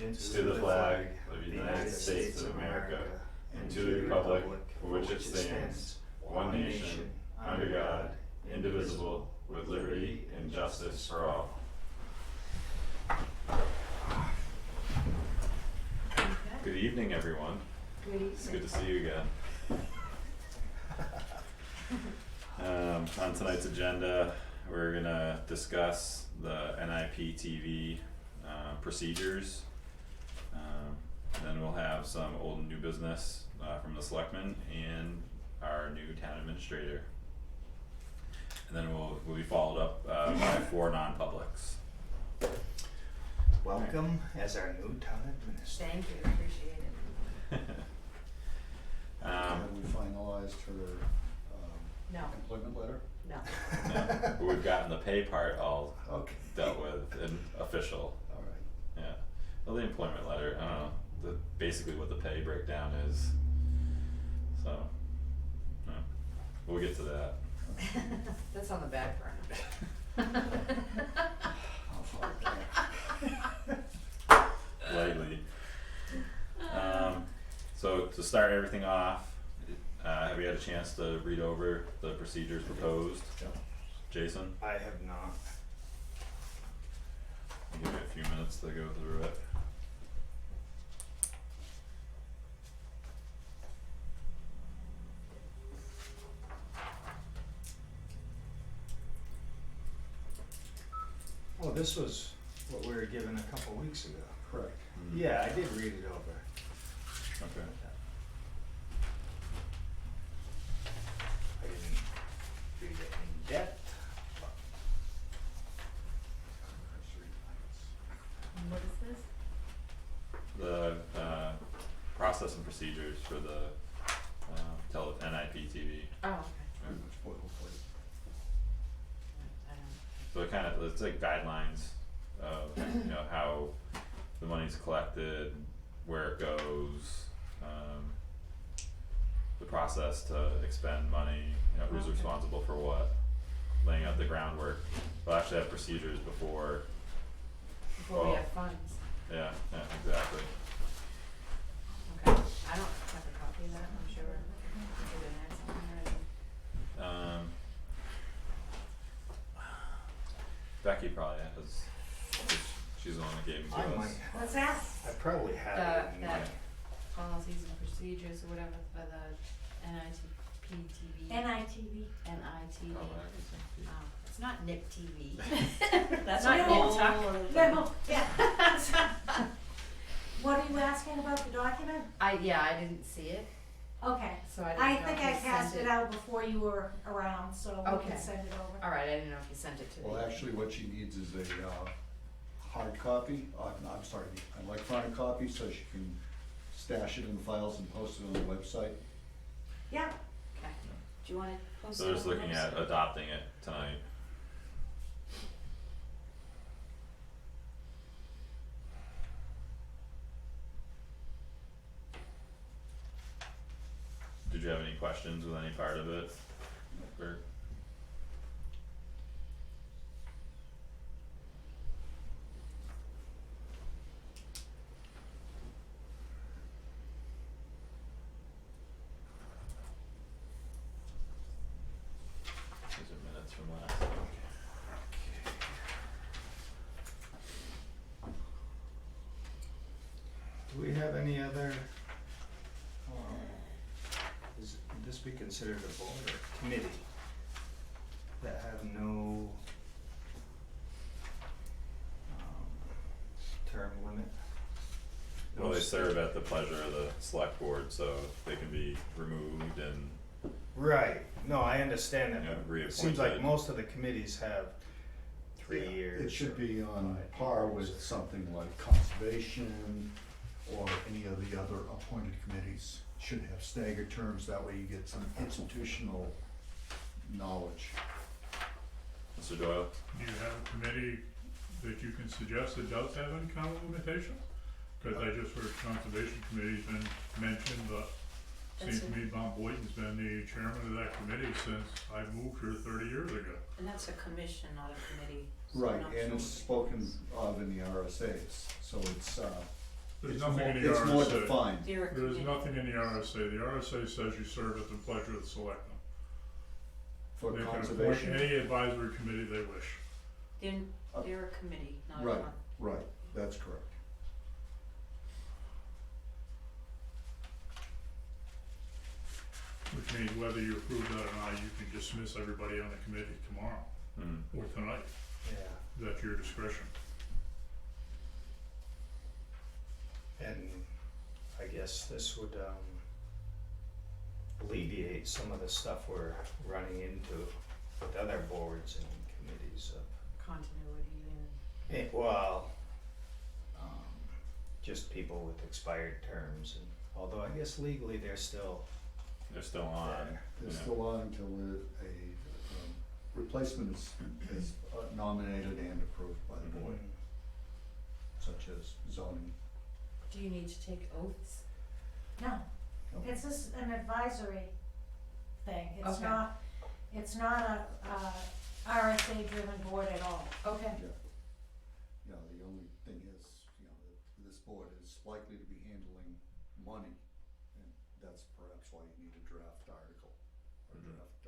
allegiance to the flag of the United States of America and to the republic for which it stands, one nation, under God, indivisible, with liberty and justice for all. Good evening, everyone. Good evening. It's good to see you again. On tonight's agenda, we're gonna discuss the NIPTV procedures. Then we'll have some old and new business from the selectmen and our new town administrator. And then we'll be followed up by 4 non-publics. Welcome as our new town administrator. Thank you, appreciate it. Have we finalized her No, employment letter? no. No, but we've gotten the pay part all Okay. dealt with and official. Alright. Yeah. Well, the employment letter, I don't know, basically what the pay breakdown is. So, yeah, we'll get to that. That's on the back burner. How far back? Lightly. So to start everything off, have you had a chance to read over the procedures proposed? Yeah. Jason, I have not. I'll give you a few minutes to go through it. Oh, this was what we were given a couple weeks ago. Correct. Yeah, I did read it over. Okay. I didn't read it in depth. What is this? The process and procedures for the NIPTV. Oh, okay. Pretty much boilerplate. I don't. So it kind of, it's like guidelines of, you know, how the money's collected, where it goes, the process to expend money, you know, who's Okay. responsible for what, laying out the groundwork. We'll actually have procedures before, Before we Well- have funds. yeah, exactly. Okay. I don't have a copy of that, I'm sure. It's in there somewhere. Becky probably has, she's the one that gave them to I us. might. What's that? I probably have it in my. That policies and procedures or whatever for the NIPTV. NITV. NITV. Oh, that is in- It's not Nip TV. That's not no. Nip Tuck. No, yeah. What are you asking about the document? I didn't see it, Okay. so I didn't I know think if I you passed sent it out before you were around, so we Okay. can send it over. Alright, I didn't know if you sent it to me. Well, actually, what she needs is a hard copy, no, I'm sorry, an electronic copy, so she can stash it in the files and post it on the website. Yeah, Okay. Do you wanna post it So on just the looking at website? adopting it tonight. Did you have any questions with any part of it? Or- These are minutes from last week. Do we have any other, would this be considered a board or committee that have no term limit? Well, No they sta- serve at the pleasure of the select board, so they can be removed and, Right, no, I understand that, Yeah, but it seems like reappointed. most of the committees have 3 Yeah, years. It should or be on 5 par years. with something like conservation or any of the other appointed committees. Should have staggered terms, that way you get some institutional knowledge. Mr. Doyle? Do you have a committee that you can suggest that does have any kind of limitations? Cause I just heard conservation committee's been mentioned, but seems to me Bob Boynton's been the chairman of that committee since I moved here 30 years ago. And that's a commission, not a committee. So Right, not and sure. it's spoken of in the RSA's, so it's, There's It's nothing more, in the it's more RSA. defined. Dear There's committee. nothing in the RSA. The RSA says you serve at the pleasure of the selectmen. For They can appoint conservation. any advisory committee they wish. They're a committee, not a Right, one. right, that's correct. Which means whether you approve that or not, you can dismiss everybody on the committee tomorrow or tonight. Yeah. That's your discretion. And I guess this would alleviate some of the stuff we're running into with other boards and committees of, Continuity and. well, just people with expired terms, and although I guess legally they're still They're still on. there. They're Yeah. still on until a replacement is nominated and approved by the board, such as zoning. Do you need to take oaths? No, No. it's just an advisory thing, Okay. it's not a RSA driven board at all. Okay. Yeah, the only thing is, that this board is likely to be handling money, and that's perhaps why you need a draft article, or Mhm. draft,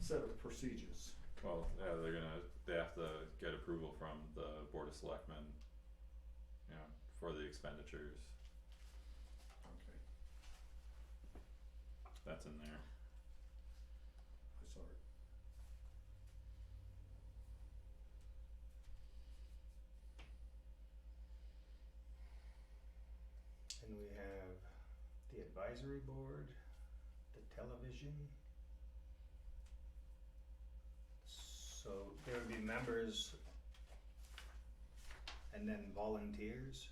set of procedures. Well, yeah, they have to get approval from the Board of Selectmen, for the expenditures, Okay, that's in there. I saw it. And we have the advisory board, the television. So there would be members and then volunteers.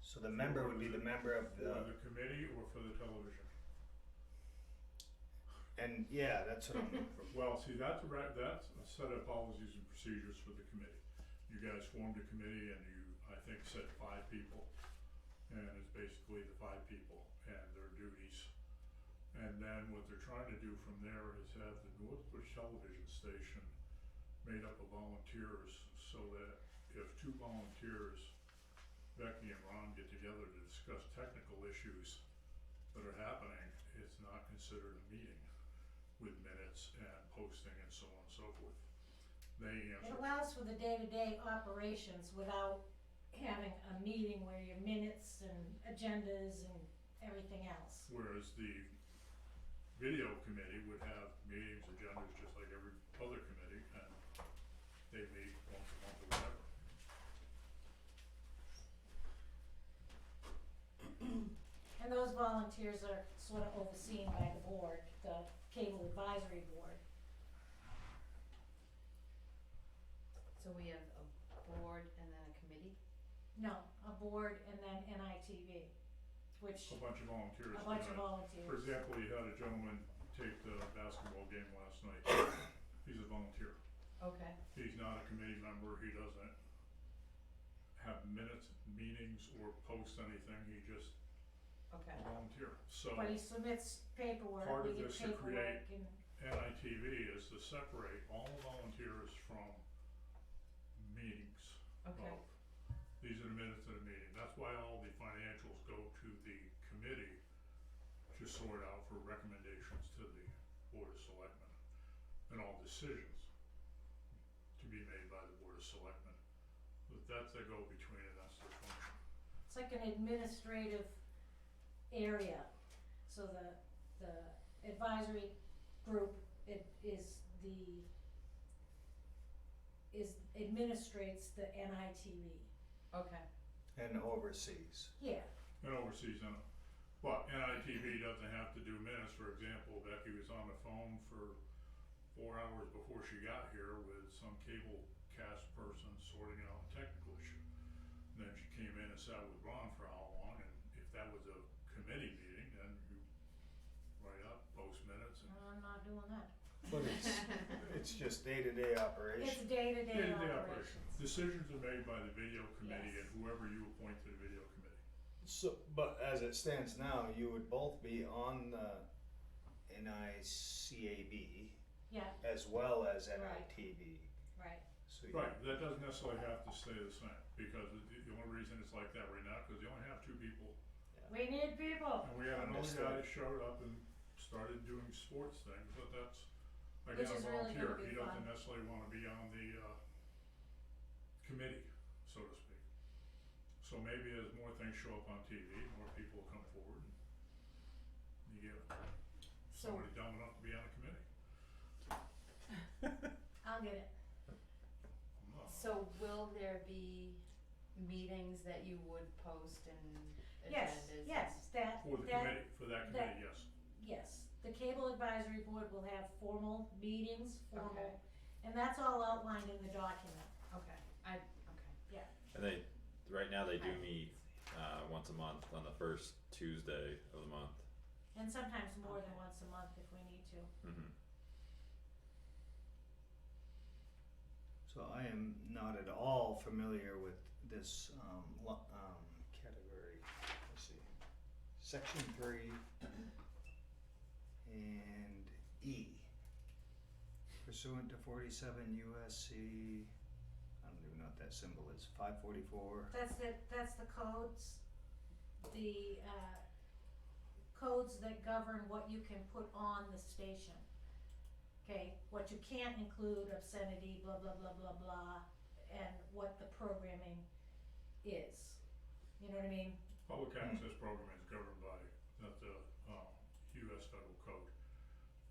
So the member would be the member of For the, the committee or for the television? and yeah, that's what I'm, Well, see, that's a set of policies and procedures for the committee. You guys formed a committee and you, I think, said 5 people. And it's basically the 5 people and their duties. And then what they're trying to do from there is have the Northbridge television station made up of volunteers, so that if 2 volunteers, Becky and Ron, get together to discuss technical issues that are happening, it's not considered a meeting with minutes and posting and so on and so forth. They It answer, allows for the day-to-day operations without having a meeting where your minutes and agendas and everything else. whereas the video committee would have meetings, agendas, just like every other committee, and they meet once a month or whatever. And those volunteers are sort of overseen by the board, the cable advisory board. So we have a board and then a committee? No, a board and then NITV, which, A bunch of volunteers. a bunch of For volunteers. example, you had a gentleman take the basketball game last night. He's a volunteer. Okay. He's not a committee member, he doesn't have minutes, meetings, or post anything, he just Okay. a volunteer. So But he submits paperwork, Part we of get this to paperwork and, NITV is to separate all the volunteers from meetings. Okay. Of, these are the minutes of the meeting, that's why all the financials go to the committee to sort out for recommendations to the Board of Selectmen. And all decisions to be made by the Board of Selectmen. But that's, they go between and that's their function. it's like an administrative area. So the advisory group, administrates the NITV. Okay. and overseas. Yeah, And oversees them. But NITV doesn't have to do minutes, for example, Becky was on the phone for 4 hours before she got here with some cable cast person sorting out a technical issue. And then she came in and sat with Ron for how long, and if that was a committee meeting, then you write up, post minutes and I'm not doing that. But it's just day-to-day It's operation. day-to-day day-to-day operations. Decisions are made by the video committee Yes. and whoever you appoint to the video committee. So, but as it stands now, you would both be on the NICAB Yeah, as well as Right. NITV. right. So you- Right, that doesn't necessarily have to stay the same, because the only reason it's like that right now, cause you only have two people. We need people. And we have another guy Understood. that showed up and started doing sports things, but that's, Which again, a is really gonna volunteer, be he fun. doesn't necessarily wanna be on the, committee, so to speak. So maybe as more things show up on TV, more people will come forward and you get So, somebody dumb enough to be on the committee. I'll get it. so will there be meetings that you would post and Yes, agendas? yes, that, For the committee, for that that- committee, yes. yes, the cable advisory board will have formal meetings, Okay. formal, and that's all outlined in the document, Okay, okay. yeah. And they, right now they do meet, once a month on the first Tuesday of the month. And sometimes more than Okay. once a month if we need to. Mm-hmm. So I am not at all familiar with this category. Let's see, section 3 and E. Pursuant to 47 USC, I don't even know what that symbol is. 544. That's the codes, the codes that govern what you can put on the station. Okay, what you can't include, obscenity, blah, blah, blah, blah, blah, and what the programming is. You know what I mean? Public access program is governed by the US federal code.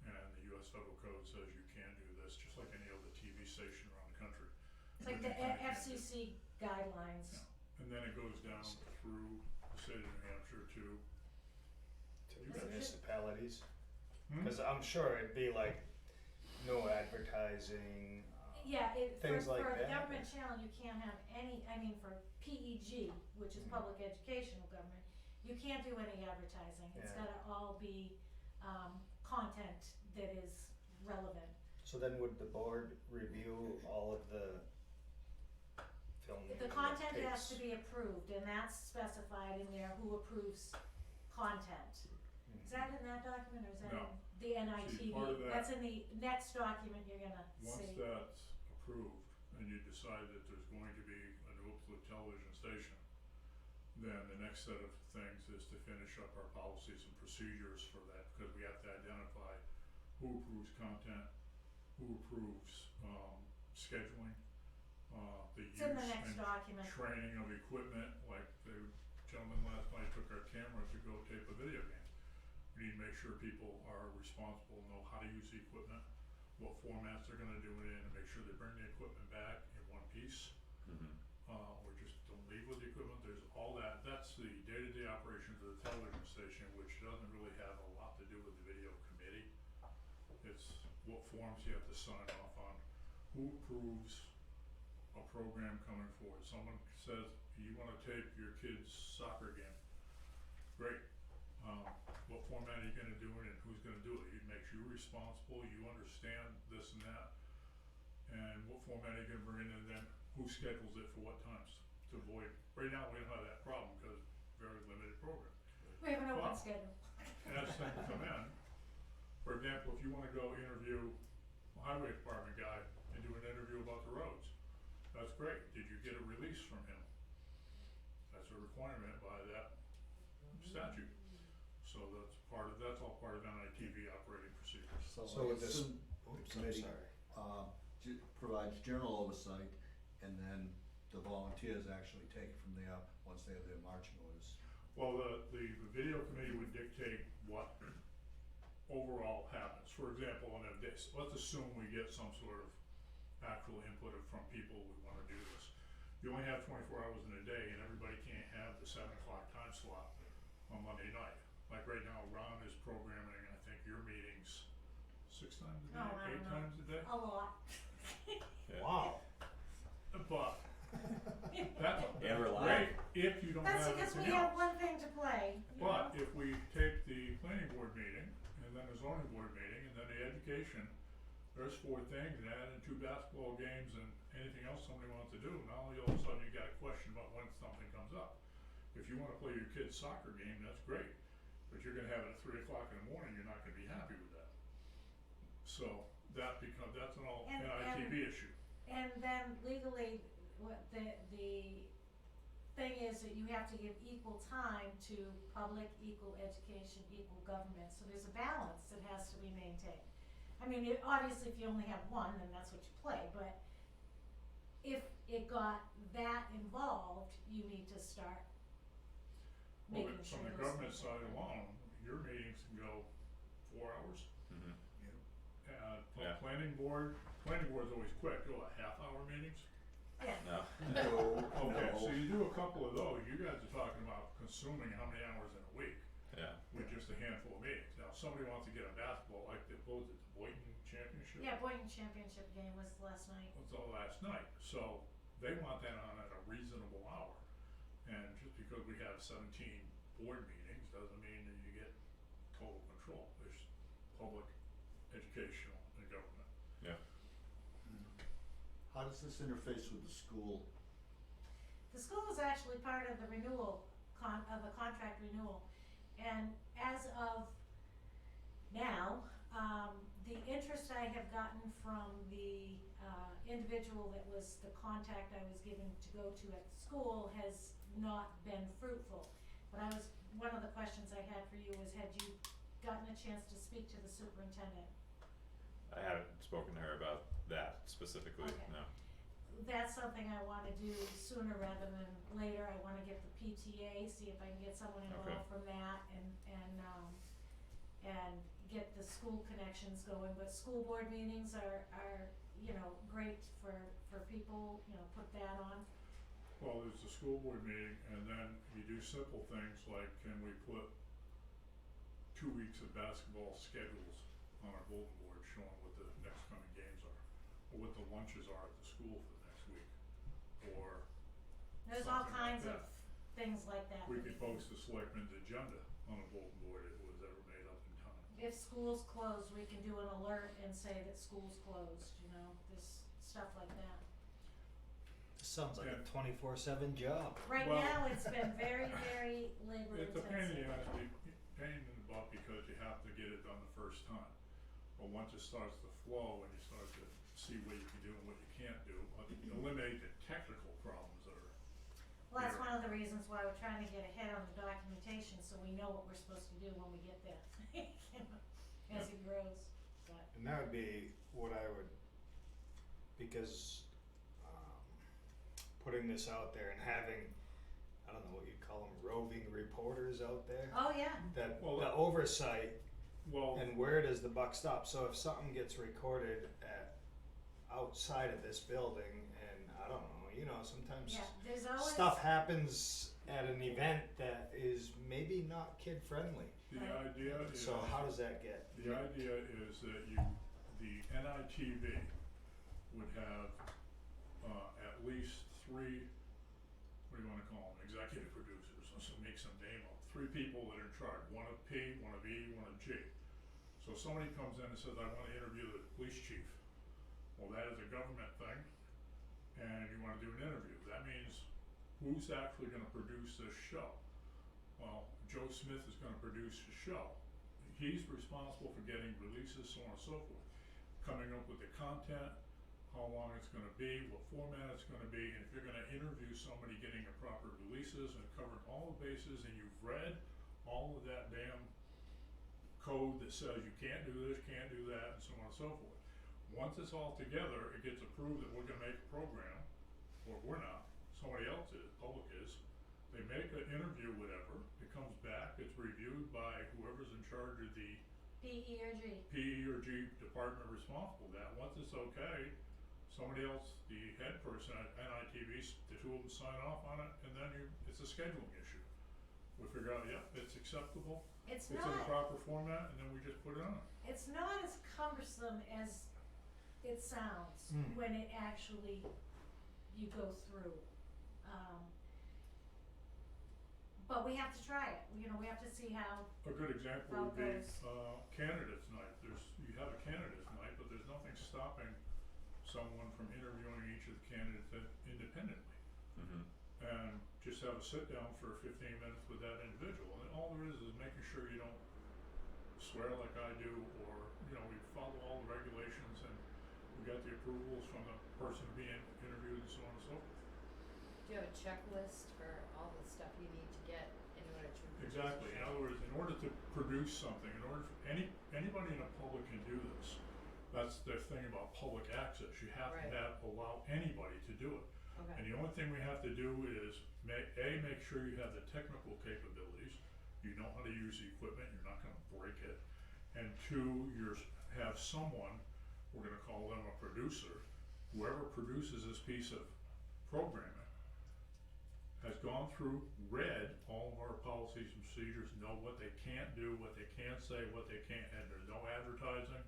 And the US federal code says you can do this, just like any other TV station around the country. It's like But the you can't do it. FCC guidelines. Yeah. And then it goes down through the state of New Hampshire to, To You got it. municipalities. hmm? Because I'm sure it'd be like no advertising. Yeah, Things like for a that. government channel, you can't have any, I mean, for PEG, which is Mhm. public educational government, you can't do any advertising. It's Yeah. gotta all be, content that is relevant. So then would the board review all of the film? The content has to be approved, and that's specified in there, who approves content. Is that in that document, or is that in No. the NITV? See, part of that- That's in the next document you're gonna Once see. that's approved and you decide that there's going to be a new public television station, then the next set of things is to finish up our policies and procedures for that, because we have to identify who approves content, who approves scheduling, the use It's in the next and document. training of equipment, like the gentleman last night took our camera to go tape a video game. We need to make sure people are responsible, know how to use the equipment, what formats they're gonna do it in, and make sure they bring the equipment back in one piece. Mm-hmm. Or just don't leave with the equipment, there's all that, that's the day-to-day operations of the television station, which doesn't really have a lot to do with the video committee. It's what forms you have to sign off on, who approves a program coming forward. Someone says, you wanna tape your kid's soccer game, great. What format are you gonna do it in, who's gonna do it? It makes you responsible, you understand this and that. And what format are you gonna bring in, and then who schedules it for what times to avoid, right now, we don't have that problem, because very limited program. We have an open Wow. schedule. As things come in, for example, if you wanna go interview a highway department guy and do an interview about the roads, that's great, did you get a release from him? That's a requirement by that statute, so that's all part of NITV operating procedures. So So with this- assume the Oops, I'm committee, sorry. provides general oversight, and then the volunteers actually take it from there once they have their marching orders. Well, the video committee would dictate what overall happens. For example, on a day, let's assume we get some sort of actual input from people who wanna do this. You only have 24 hours in a day, and everybody can't have the 7 o'clock time slot on Monday night. Like right now, Ron is programming, I think, your meetings 6 times a day, Oh, I don't 8 know. times a day? A lot. Yeah. Wow. But that's And we're great live. if you don't That's have because we anything have else. one thing to play, you But know? if we take the planning board meeting, and then the zoning board meeting, and then the education, there's 4 things, and add in 2 basketball games and anything else somebody wants to do, now all of a sudden you got a question about when something comes up. If you wanna play your kid's soccer game, that's great, but you're gonna have it at 3 o'clock in the morning, you're not gonna be happy with that. So, that's an all And- NITV issue. And then legally, what the thing is that you have to give equal time to public, equal education, equal government, so there's a balance that has to be maintained. I mean, obviously if you only have one, then that's what you play, but if it got that involved, you need to start Well, making sure from the those government things are side done. alone, your meetings can go 4 hours. Mhm. For Yeah. planning board's always quick, a half-hour meetings. Yeah, No. No, Okay, no. so you do a couple of those, you guys are talking about consuming how many hours in a week Yeah. with just a handful of meetings. Now, if somebody wants to get a basketball, like the, what was it, the Boynton Championship? yeah, Boynton Championship game was last night. Was all last night, so they want that on at a reasonable hour. And just because we have 17 board meetings doesn't mean that you get total control. There's public, educational, and government. Yeah. How does this interface with the school? The school is actually part of the renewal of the contract renewal, and as of now, the interest I have gotten from the individual that was the contact I was given to go to at the school has not been fruitful. But one of the questions I had for you was, had you gotten a chance to speak to the superintendent? I haven't spoken to her about that specifically, Okay. no. That's something I wanna do sooner rather than later. I wanna get the PTA, see if I can get someone Okay. involved from that and get the school connections going. But school board meetings are, great for people, put that on. Well, there's the school board meeting, and then you do simple things like, can we put 2 weeks of basketball schedules on our bulletin board showing what the next coming games are, or what the lunches are at the school for the next week, or There's all something like kinds of that. things like that. We that could post the selectmen's agenda on a bulletin board if it was ever made up in time. If school's closed, we can do an alert and say that school's closed, this stuff like that. This sounds like Yeah. a 24/7 job. Right Well- now, it's been very, very labor It's a intensive. pain in the ass, pain in the butt because you have to get it done the first time. But once it starts to flow and you start to see what you can do and what you can't do, eliminate the technical problems that are. Well, that's Yeah. one of the reasons why we're trying to get ahead on the documentation, so we know what we're supposed to do when we get there, as it grows, but. And that would be what I would, because putting this out there and having, I don't know what you'd call them, roving reporters out there, Oh, yeah, that Well, the oversight Well, and where does the buck stop? So if something gets recorded at outside of this building, and I don't know, sometimes yeah, there's always. stuff happens at an event that is maybe not kid friendly. the idea is. So how does that get? The idea is that the NITV would have, at least 3, what do you wanna call them, executive producers, so make some name up, 3 people that are in charge, one of P, one of E, one of G. So somebody comes in and says, I wanna interview the police chief, well, that is a government thing, and you wanna do an interview, that means who's actually gonna produce this show? Well, Joe Smith is gonna produce the show. He's responsible for getting releases, so on and so forth. Coming up with the content, how long it's gonna be, what format it's gonna be, and if you're gonna interview somebody getting the proper releases and covering all the bases, and you've read all of that damn code that says you can't do this, can't do that, and so on and so forth. Once it's all together, it gets approved that we're gonna make a program, or we're not, somebody else is, public is. They make an interview, whatever, it comes back, it's reviewed by whoever's in charge of the P, E, or G. P or G department responsible for that. Once it's okay, somebody else, the head person at NITV, the 2 of them sign off on it, and then it's a scheduling issue. We figure out, yep, it's acceptable, It's it's in the not, proper format, and then we just put it on. it's not as cumbersome as it sounds Mm. when it actually, you go through. But we have to try it, we have to see how, A good example How would be, goes? candidates night. You have a candidates night, but there's nothing stopping someone from interviewing each of the candidates independently. Mhm. And just have a sit down for 15 minutes with that individual, and all there is making sure you don't swear like I do, or we follow all the regulations, and we we got the approvals from the person being interviewed and so on and so forth. Do you have a checklist for all the stuff you need to get in order to produce? Exactly, in other words, in order to produce something, in order for anybody in the public can do this. That's the thing about public access, you have Right. to allow anybody to do it. Okay, And the only thing we have to do is make sure you have the technical capabilities, you know how to use the equipment, you're not gonna break it. And two, have someone, we're gonna call them a producer, whoever produces this piece of programming has gone through, read all of our policies and procedures, know what they can't do, what they can't say, what they can't, and there's no advertising,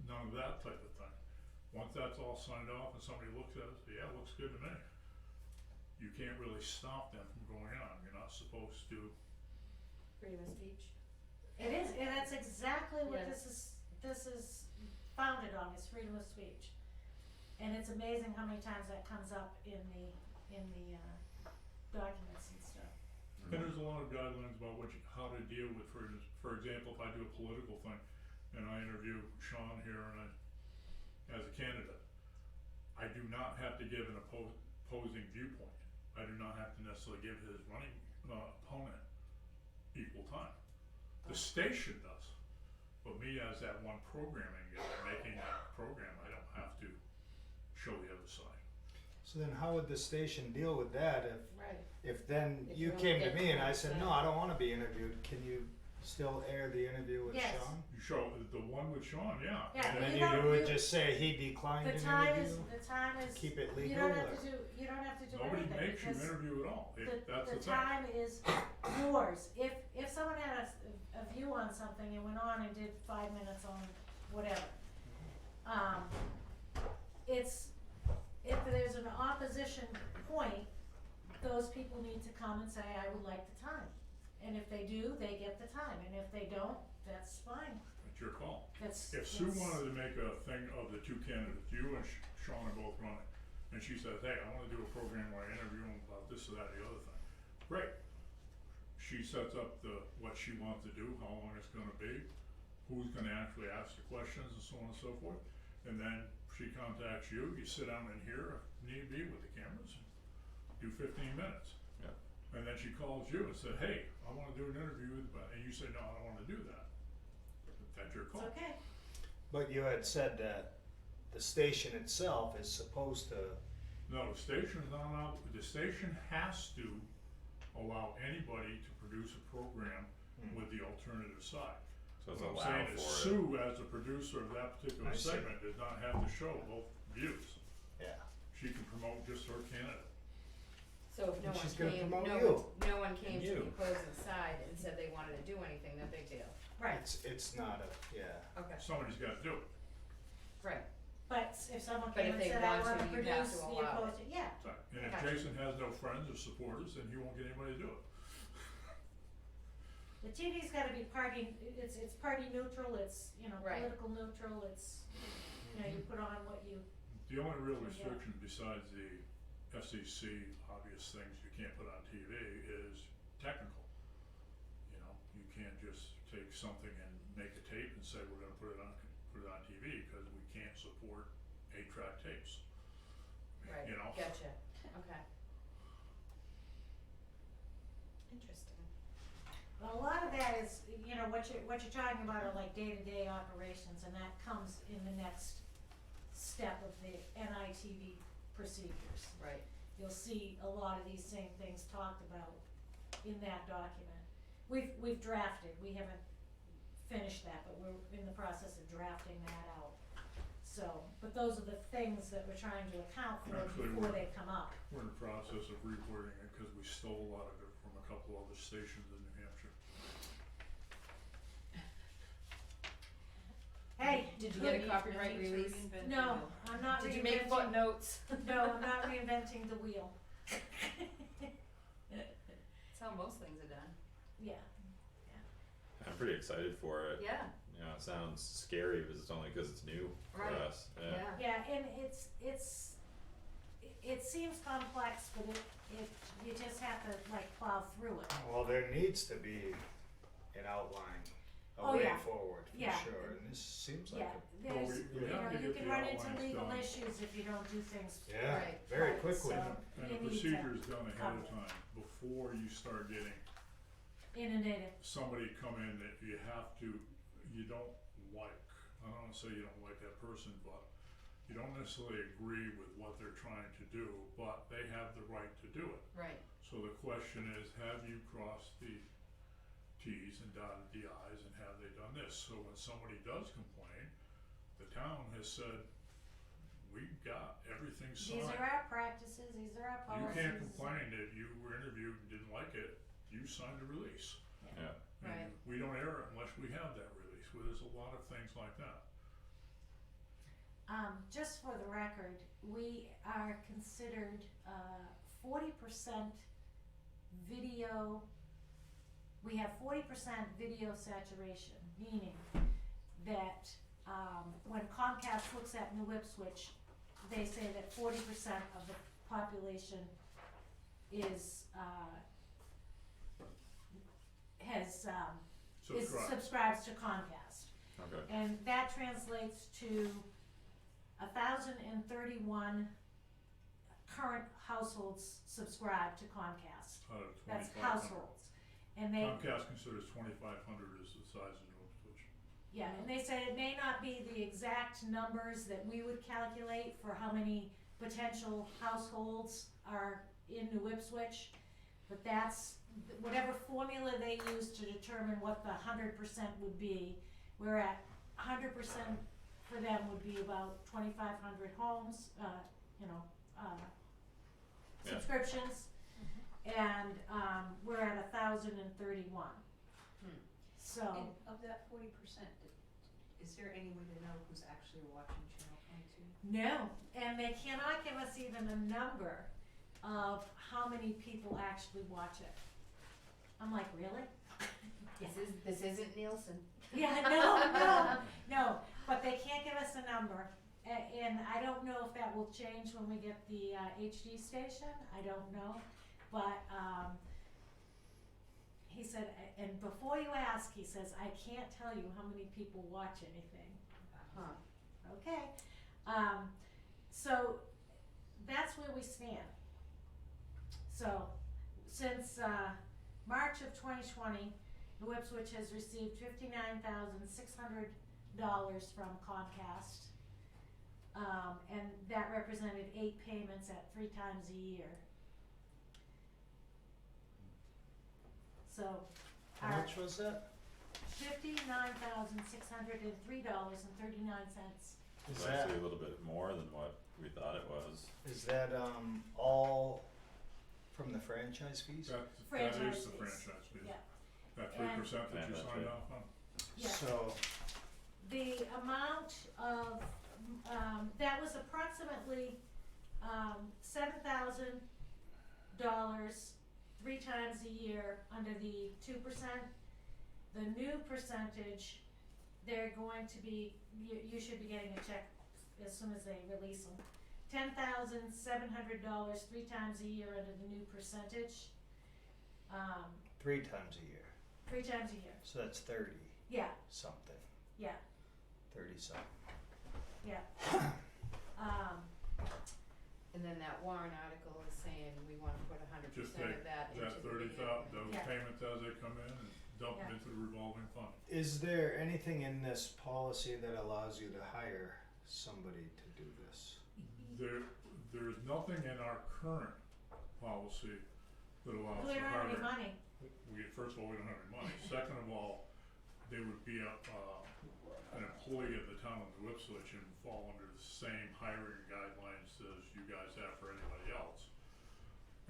none of that type of thing. Once that's all signed off and somebody looks at it, say, yeah, looks good to me. You can't really stop them from going on, you're not supposed to. freedom of speech. It is, and that's exactly what Yes. this is founded on, is freedom of speech. And it's amazing how many times that comes up in the documents and stuff. And there's a lot of guidelines about how to deal with, for example, if I do a political thing and I interview Sean here and as a candidate, I do not have to give an opposing viewpoint. I do not have to necessarily give his running opponent equal time. The station does, but me as that one programming guy making that program, I don't have to show the other side. So then how would the station deal with that Right. if then If you you don't came to get me and I to said, that. no, I don't wanna be interviewed, can you still air the interview with Yes. Sean? You show the one with Sean, yeah. Yeah, And You then don't- you would you- just say he declined The an time interview? is, Keep it you legal, don't have or- to do, you don't have to do Nobody anything, makes you because interview at all, that's the the thing. time is yours. If someone had a view on something and went on and did 5 minutes on whatever, it's, if there's an opposition point, those people need to come and say, I would like the time. And if they do, they get the time, and if they don't, that's fine, It's your call. that's. If Sue that's- wanted to make a thing of the two candidates, you and Sean are both running, and she says, hey, I wanna do a program where I interview them about this or that or the other thing, great. She sets up what she wants to do, how long it's gonna be, who's gonna actually ask the questions and so on and so forth. And then she contacts you, you sit down in here, if need be, with the cameras, do 15 minutes. Yeah. And then she calls you and said, hey, I wanna do an interview with, and you say, no, I don't wanna do that. That's your It's call. okay. But you had said that the station itself is supposed to, No, the station's not allowed, the station has to allow anybody to produce a program with the alternative side. So it's What I'm allow saying for is it. Sue, as a producer of that particular I see. segment, does not have to show both views. yeah. She can promote just her candidate. So if no And one she's gonna came, promote no you. one, no one came to You. the opposing side and said they wanted to do anything, no big deal. Right, It's not a, yeah. Okay, Somebody's gotta do it. right, but if someone But came if and they said, I want wanna to, you have produce to the allow it. opposing, yeah, So, and if Gotcha. Jason has no friends or supporters, then he won't get anybody to do it. the TV's gotta be party, it's party neutral, it's, Right. political neutral, it's, you put on what you, The only real Yeah. restriction besides the FCC obvious things you can't put on TV is technical. You know, you can't just take something and make a tape and say we're gonna put it on TV because we can't support 8-track tapes. right, You know? gotcha, okay. Interesting. a lot of that is, what you're talking about are like day-to-day operations, and that comes in the next step of the NITV procedures. Right, You'll see a lot of these same things talked about in that document. We've drafted, we haven't finished that, but we're in the process of drafting that out. So, but those are the things that we're trying to account for Actually, before they come up. We're in the process of rewording it because we stole a lot of it from a couple other stations in New Hampshire. Hey, did you get a copyright need to release? reinvent No, the wheel. I'm not Did you make reinventing, footnotes? no, I'm not reinventing the wheel. That's how most things are done. Yeah, I'm pretty excited for it. Yeah, You know, it sounds scary because it's only because it's new for Right. us. yeah, yeah, and it seems complex, but you just have to like plow through it. Well, there needs to be an outline, a Oh, way yeah. forward Yeah. sure, and this seems like Yeah, a, Well, there's, we you have know, to you get can the run into outlines legal done. issues if you don't do things yeah, Right. very right, quickly. so And you the need procedure to is done ahead cover of it. time, before you start getting inundate it. somebody come in that you have to, you don't like. I don't wanna say you don't like that person, but you don't necessarily agree with what they're trying to do, but they have the right to do it. Right, So the question is, have you crossed the Ts and dotted the Is, and have they done this? So when somebody does complain, the town has said, we've got everything signed. These are our practices, these are our You policies. can't complain that you were interviewed and didn't like it, you signed a release. Yeah, Right. And we don't air it unless we have that release, well, there's a lot of things like that. Just for the record, we are considered 40% video, we have 40% video saturation, meaning that when Comcast looks at New Ipswich, they say that 40% of the population is subscribes to Comcast. okay, And that translates to 1,031 current households subscribe to Comcast. Out of That's 2,500. households. And they, Comcast considers 2,500 as the size of New Ipswich. yeah, and they say it may not be the exact numbers that we would calculate for how many potential households are in New Ipswich, but that's whatever formula they use to determine what the 100% would be. We're at 100% for them would be about 2,500 homes, Yeah. subscriptions, and we're at 1,031. Hmm. So. and of that 40%, is there any way to know who's actually watching Channel 22? No, and they cannot give us even a number of how many people actually watch it. I'm like, really? This isn't Nielsen. Yeah, no, but they can't give us a number. And I don't know if that will change when we get the HD station, I don't know. But he said, and before you ask, he says, I can't tell you how many people watch anything. Huh. Okay, so that's where we stand. So, since March of 2020, New Ipswich has received $59,600 from Comcast, and that represented 8 payments at 3 times a year. So, how much was that? $59,603.39. Is it's that, actually a little bit more than what we thought it was. is that all from the franchise fees? That Franchise is the fees. franchise fee. Yeah. That 3% that And you that's signed right. off on? Yeah. So, The amount of, that was approximately $7,000 3 times a year under the 2%. The new percentage, they're going to be, you should be getting a check as soon as they release them. $10,700 3 times a year under the new percentage. 3 times a year, 3 times a year. so that's 30 Yeah, something, yeah, 30 something. yeah. And then that Warren article is saying we wanna put 100% Just of take that into that the 30,000, those Yeah. payments as they come in, and dump them Yeah. into the revolving fund. Is there anything in this policy that allows you to hire somebody to do this? There's nothing in our current policy that allows We for don't have any hiring. money. First of all, we don't have any money. Second of all, they would be an employee of the town of New Ipswich and fall under the same hiring guidelines as you guys have for anybody else.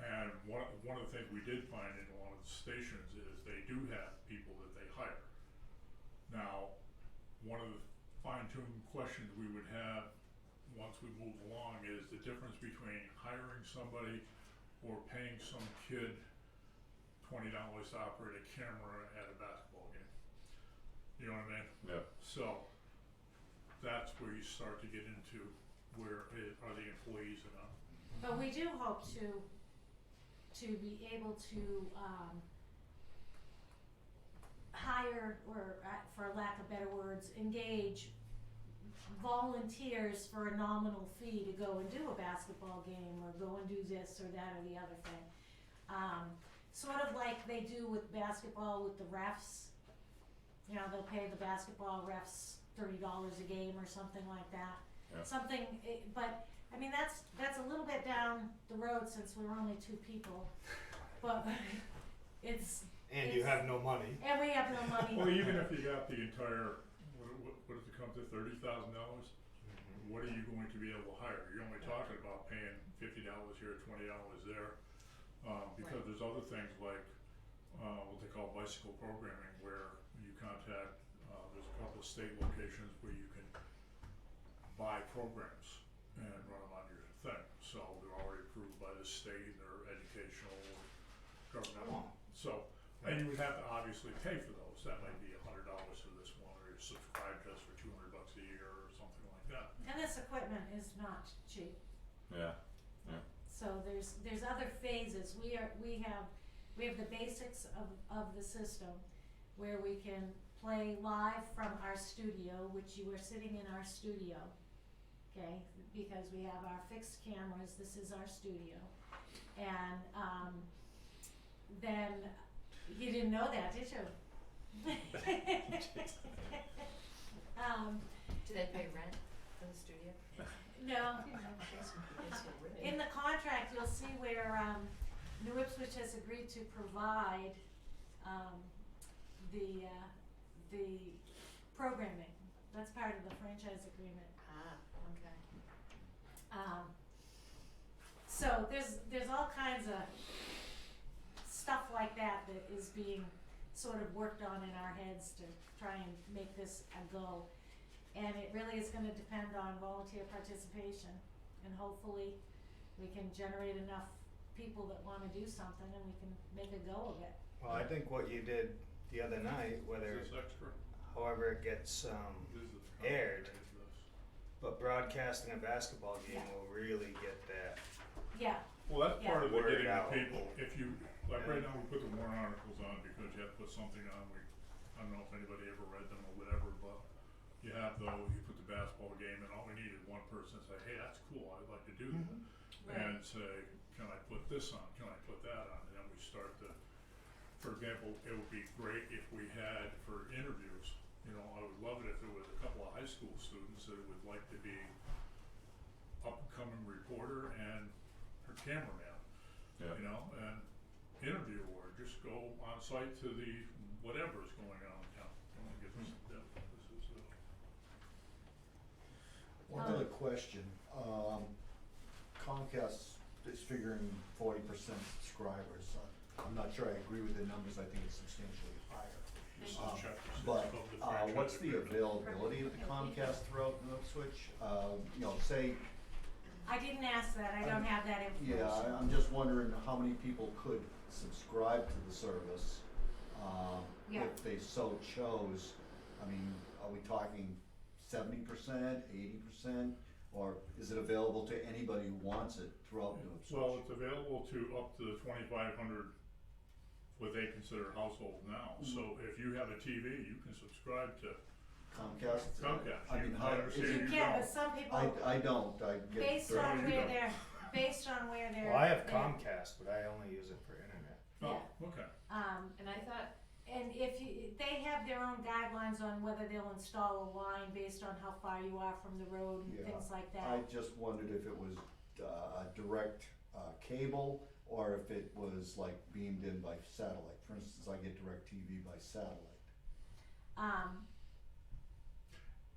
And one of the things we did find in a lot of the stations is they do have people that they hire. Now, one of the fine-tuned questions we would have once we move along is the difference between hiring somebody or paying some kid $20 to operate a camera at a basketball game. You know what I mean? Yep. So that's where you start to get into where are the employees enough? But we do hope to be able to hire hire, or for lack of better words, engage volunteers for a nominal fee to go and do a basketball game, or go and do this or that or the other thing. Sort of like they do with basketball with the refs. You know, they'll pay the basketball refs $30 a game or something like that. Yeah. Something, but I mean, that's a little bit down the road since we're only 2 people, but it's, And you have no money. and we have no money. Well, even if you got the entire, what does it come to, $30,000? What are you going to be able to hire? You're only talking about paying $50 here, $20 there. Because there's other things like, what they call bicycle programming, where you contact, there's a couple of state locations where you can buy programs and run them on your thing. So they're already approved by the state, they're educational, governmental. So, and you would have to obviously pay for those. That might be $100 for this one, or you subscribe just for $200 a year or something like that. And this equipment is not cheap. Yeah, So there's other phases. We have the basics of the system, where we can play live from our studio, which you are sitting in our studio, okay? Because we have our fixed cameras. This is our studio, and then you didn't know that, did you? Do they pay rent for the studio? No. In the contract, you'll see where New Ipswich has agreed to provide the programming. That's part of the franchise agreement. Okay. So there's all kinds of stuff like that is being sort of worked on in our heads to try and make this a go. And it really is gonna depend on volunteer participation, and hopefully we can generate enough people that wanna do something and we can make a go of it. Well, I think what you did the other night, whether, Is this extra? however it gets, This is the aired. copy of this. but broadcasting a basketball game Yeah. will really get that. Yeah, Well, that's part of the Word getting out. the people. If you, like Yeah. right now, we put the warrant articles on because you have to put something on. I don't know if anybody ever read them or whatever, but you have those, you put the basketball game, and all we need is one person to say, hey, that's cool, I'd like to do that. Right. And say, can I put this on, can I put that on, and then we start to, for example, it would be great if we had for interviews, you know, I would love it if there was a couple of high school students that would like to be up and coming reporter and her cameraman, yeah. you know, and interview or just go on site to the whatever's going on in town. I wanna get this, this is, One other question, Comcast is figuring 40% subscribers. I'm not sure I agree with the numbers, I think it's substantially higher. this is Um, chapter 6 But, of the franchise what's the agreement. availability of the Comcast throughout New Ipswich? You know, say, I didn't ask that, I don't have that information. yeah, I'm just wondering how many people could subscribe to the service, Yeah. if they so chose. I mean, are we talking 70%, 80%, or is it available to anybody who wants it throughout New Ipswich? Well, it's available to up to 2,500, what they consider households now. So if you have a TV, you can subscribe to Comcast? Comcast. I mean, I how, is understand You it, can, don't. but some people, I don't, I get. based There on you where go. they're, based on where they're. Well, I have they're- Comcast, but I only use it for internet. Oh, okay. And I thought, And if you, they have their own guidelines on whether they'll install a line based on how far you are from the road and Yeah, things like that. I just wondered if it was, direct, cable, or if it was like beamed in by satellite. For instance, I get DirecTV by satellite.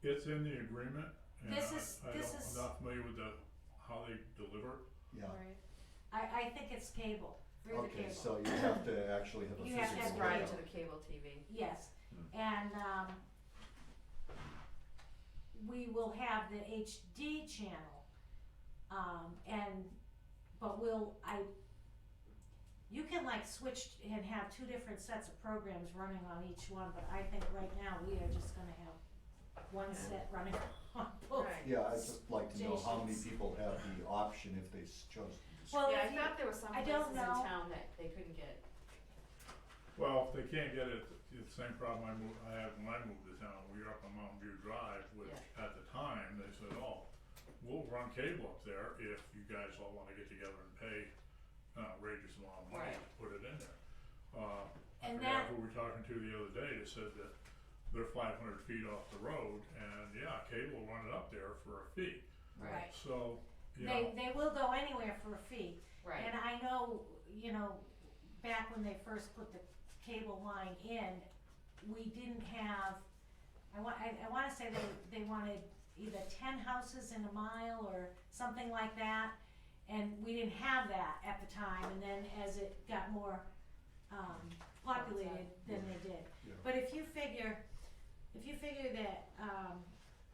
It's in the agreement, and This is- I this don't, is- I'm not familiar with how they deliver. Yeah, Right. I think it's cable, through the cable. okay, so you have to actually have a You physical. have to have subscribe radio. to the cable TV. Yes, Hmm. and we will have the HD channel, but you can like switch and have 2 different sets of programs running on each one, but I think right now we are just gonna have one set running on both. Right. Yeah, I'd just like to know how many Stations. people have the option if they chose to. Well, Yeah, if I you- thought there were some I places don't in know. town that they couldn't get Well, if they can't get it, it's the same problem I had when I moved to town. We were up on Mountain View Drive, which at the time, they said, oh, we'll run cable up there if you guys all wanna get together and pay an outrageous amount of money Right. to put it in there. I And forgot that- who we were talking to the other day that said that they're 500 feet off the road, and yeah, cable will run it up there for a fee. Right. So, you know, They will go anywhere for a fee. Right. And I know, you know, back when they first put the cable line in, we didn't have, I wanna say they wanted either 10 houses in a mile or something like that, and we didn't have that at the time, and then as it got more, populated, then they did. Yeah. But if you figure that,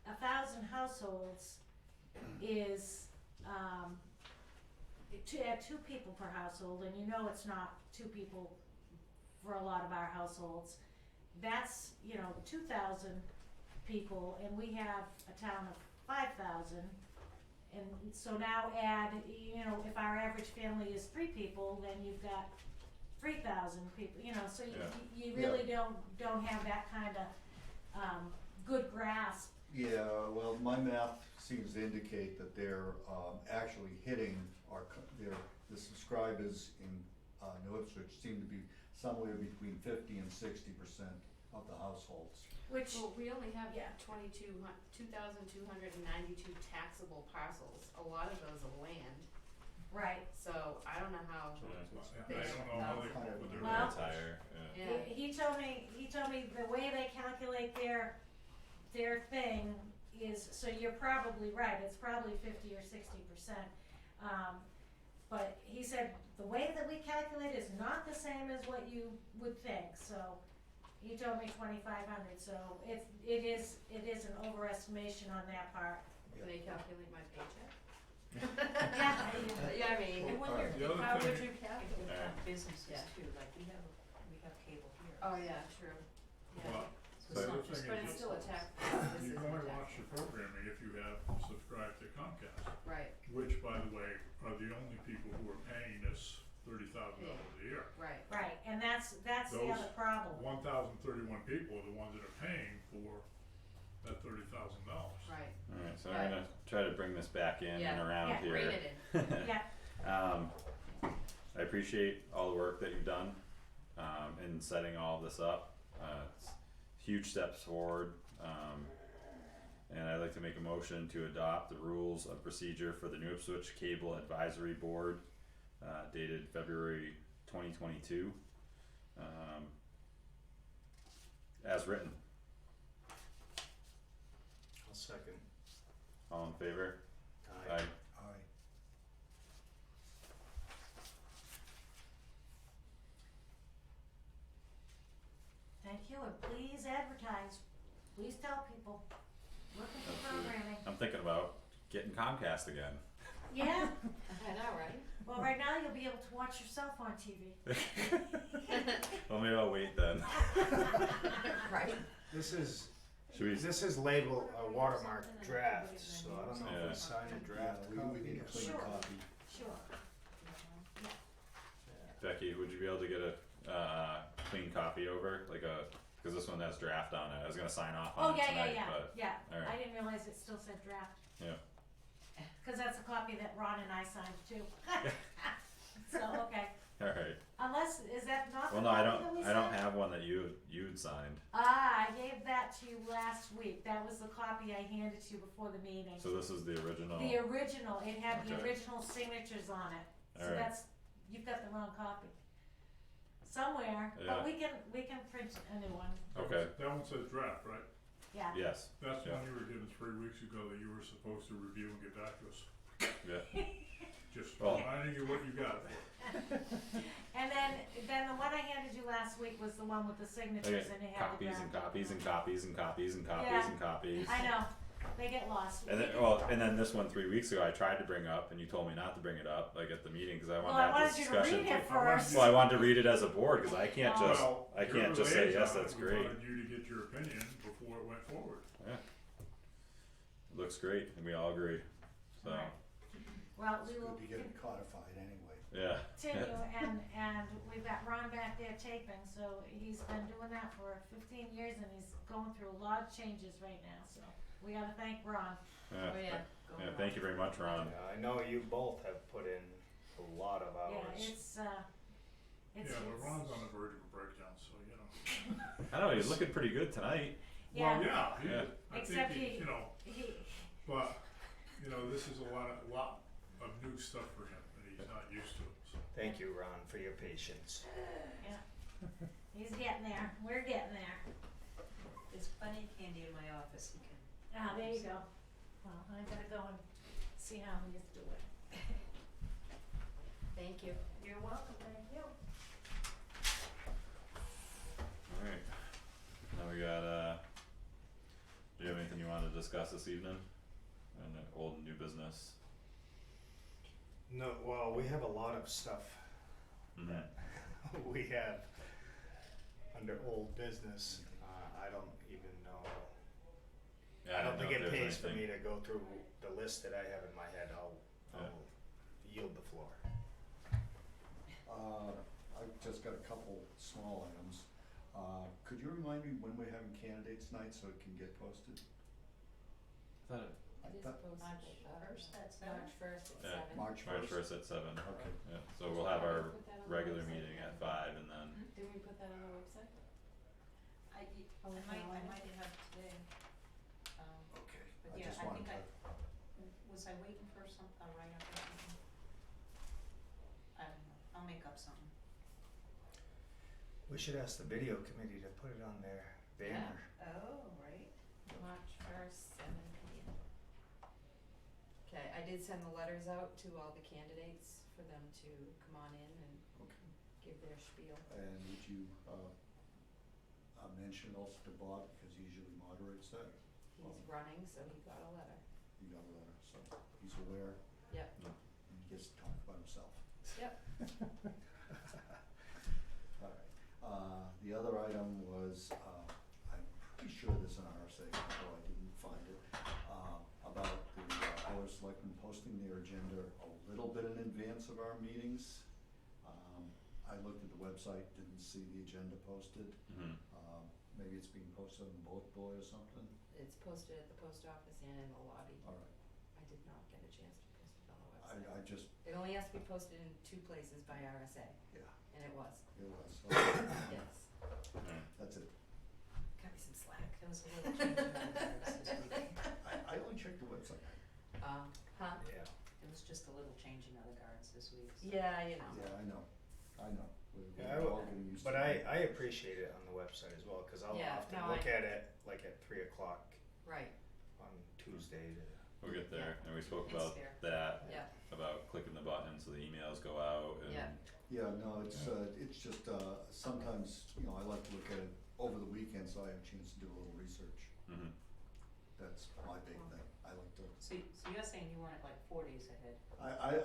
1,000 households is, at 2 people per household, and you know it's not 2 people for a lot of our households, that's, 2,000 people, and we have a town of 5,000. And so now add, if our average family is 3 people, then you've got 3,000 people, so you really don't have that kind of, good grasp. Yeah, well, my math seems to indicate that they're actually hitting the subscribers in New Ipswich seem to be somewhere between 50 and 60% of the households. Which, Well, we only have Yeah. 2,292 taxable parcels. A lot of those are land, right, so I don't know how. I don't know how they come up with their Well- numbers. Entire, yeah. Yeah. he told me the way they calculate their thing is, so you're probably right, it's probably 50 or 60%. But he said, the way that we calculate is not the same as what you would think, so he told me 2,500, so it is an overestimation on that part. Do they calculate my paycheck? Yeah, Yeah, I mean. And when Alright. The you're, other how would thing- you calculate Alright. on businesses Yeah. too, like we have cable here. Oh, yeah, true. Yeah. But So the it's other not just thing But is it's still a tax. This you is can a only tax. watch the programming if you have subscribed to Comcast, Right, which, by the way, are the only people who are paying this $30,000 a year. right. right, and that's the Those other problem. 1,031 people are the ones that are paying for that $30,000. Right. Alright, so I'm gonna try to bring this back in and Yeah. around Yeah, here. Rein it in. Yeah, I appreciate all the work that you've done in setting all of this up. It's huge steps forward. And I'd like to make a motion to adopt the rules of procedure for the New Ipswich Cable Advisory Board dated February 2022 as written. I'll second. All in favor? Aye. Aye. thank you, and please advertise, please tell people, looking for Absolutely. programming. I'm thinking about getting Comcast again. Yeah, I know, right? well, right now you'll be able to watch yourself on TV. Well, maybe I'll wait then. Right. This is Should we? labeled a watermark draft, so I don't know if Yeah. we sign a draft Yeah, we need a copy. clean Sure. copy. Sure. Yeah. Becky, would you be able to get a clean copy over, like because this one has draft on it. I was gonna sign off on Oh, it yeah, tonight, yeah, but yeah, alright. I didn't realize it still said draft, yeah. cause that's a copy that Ron and I signed too. So, okay, All right. unless, is that not the Well, no, I copy that we don't. signed? I don't have one that you'd signed. Ah, I gave that to you last week, that was the copy I handed to you before the meeting. So this is the original. The original, it had the Okay. original signatures on it, so Alright. that's, you've got the wrong copy. Somewhere, Yeah. but we can print a new one, Okay. That one says draft, right? yeah. Yes. That's the Yeah. one you were given 3 weeks ago that you were supposed to review and get back to us. Yeah. Just Well- reminding you what you got. And then the one I handed you last week was the one with the signatures and it had the Copies and draft. copies and copies and copies and copies Yeah. and copies. I know, they get lost. And then, well, and then this one 3 weeks ago, I tried to bring up, and you told me not to bring it up, like at the meeting, because I Well, wanted I to have wanted this you to discussion. read it I wanted first. you- Well, I wanted to read it as a board, because I can't just, Well, I you're can't the just say yes. liaison. That's We great. wanted you to get your opinion before it went forward. Yeah. Looks great, and we all agree. So. Alright. Well, It's we will, good to get it codified anyway. Yeah. continue, and we've got Ron back there taping, so he's been doing that for 15 years, and he's going through a lot of changes right now, so we gotta thank Ron. Yeah. Oh, yeah. Go Yeah, Ron. thank you very much, Ron. Yeah, I know you both have put in a lot of Yeah, hours. it's Yeah, but Ron's on the verge of a breakdown, so, you know. I know, he's looking pretty good tonight. yeah, Well, yeah, Yeah. I Except think he- you know, he, but, you know, this is a lot of new stuff for him that he's not used to, so. Thank you, Ron, for your patience. yeah, he's getting there, we're getting there. There's plenty of candy in my office, you can. Ah, there you go. Well, I gotta go and see how he's doing. Thank you. You're welcome, thank you. Alright. Now we got, do you have anything you wanted to discuss this evening? And old and new business? No, well, we have a lot of stuff Mhm. that we have under old business. I don't even know. Yeah, I don't didn't think know it if there's pays for me anything- to go through the list that I have in my head. I'll Yeah. yield the floor. I've just got a couple small items. Could you remind me when we're having candidates night so it can get posted? I thought it- I It is thought posted, March 1st at 7? March 1st at Yeah, 7. March March 1st? first at 7. Okay. Yeah, so we'll have our Put that on the regular website. meeting at 5 and then, Did we put that on the website? I Oh, might, no, I I- might have today. Okay, But I yeah, just I wanted think to. was I waiting for a write-up or something? I don't know, I'll make up something. We should ask the video committee to put it on their banner. Oh, right. March 1st, 7 p.m. Okay, I did send the letters out to all the candidates for them to come on in and Okay. give their spiel. And would you mention also to Bob, because he usually moderates that? He's running, so he got a letter. You got a letter, so he's aware Yep. and he gets to talk about himself. Yep. Alright, the other item was, I'm pretty sure there's an RSA, although I didn't find it, about the Board of Selectmen posting their agenda a little bit in advance of our meetings. I looked at the website, didn't see the agenda posted. mhm. Maybe it's being posted on the bulletin board or something. It's posted at the post office and in the lobby. Alright, I did not get a chance to post it on the I website. just, It only has to be posted in 2 places by RSA, yeah, and it was. it was, Yes. Alright. that's it. Cut me some slack. There was a little change in the this week. I only checked the website. Huh? Yeah. It was just a little change in other guards this week. So. Yeah, you know. Yeah, I know. Yeah, We're all getting used to But it. I appreciate it on the website as well, cause I'll Yeah, often no, look I- at it like at 3 o'clock Right. on Tuesday to. We'll get there, and we spoke It's about fair. that, Yeah. about clicking the button so the emails go out and. Yeah. Yeah, no, it's just, sometimes, you know, I like to look at it over the weekend, so I have a chance to do a little research. Mhm. That's my big thing. I like to, So you're saying you want it like 4 days ahead?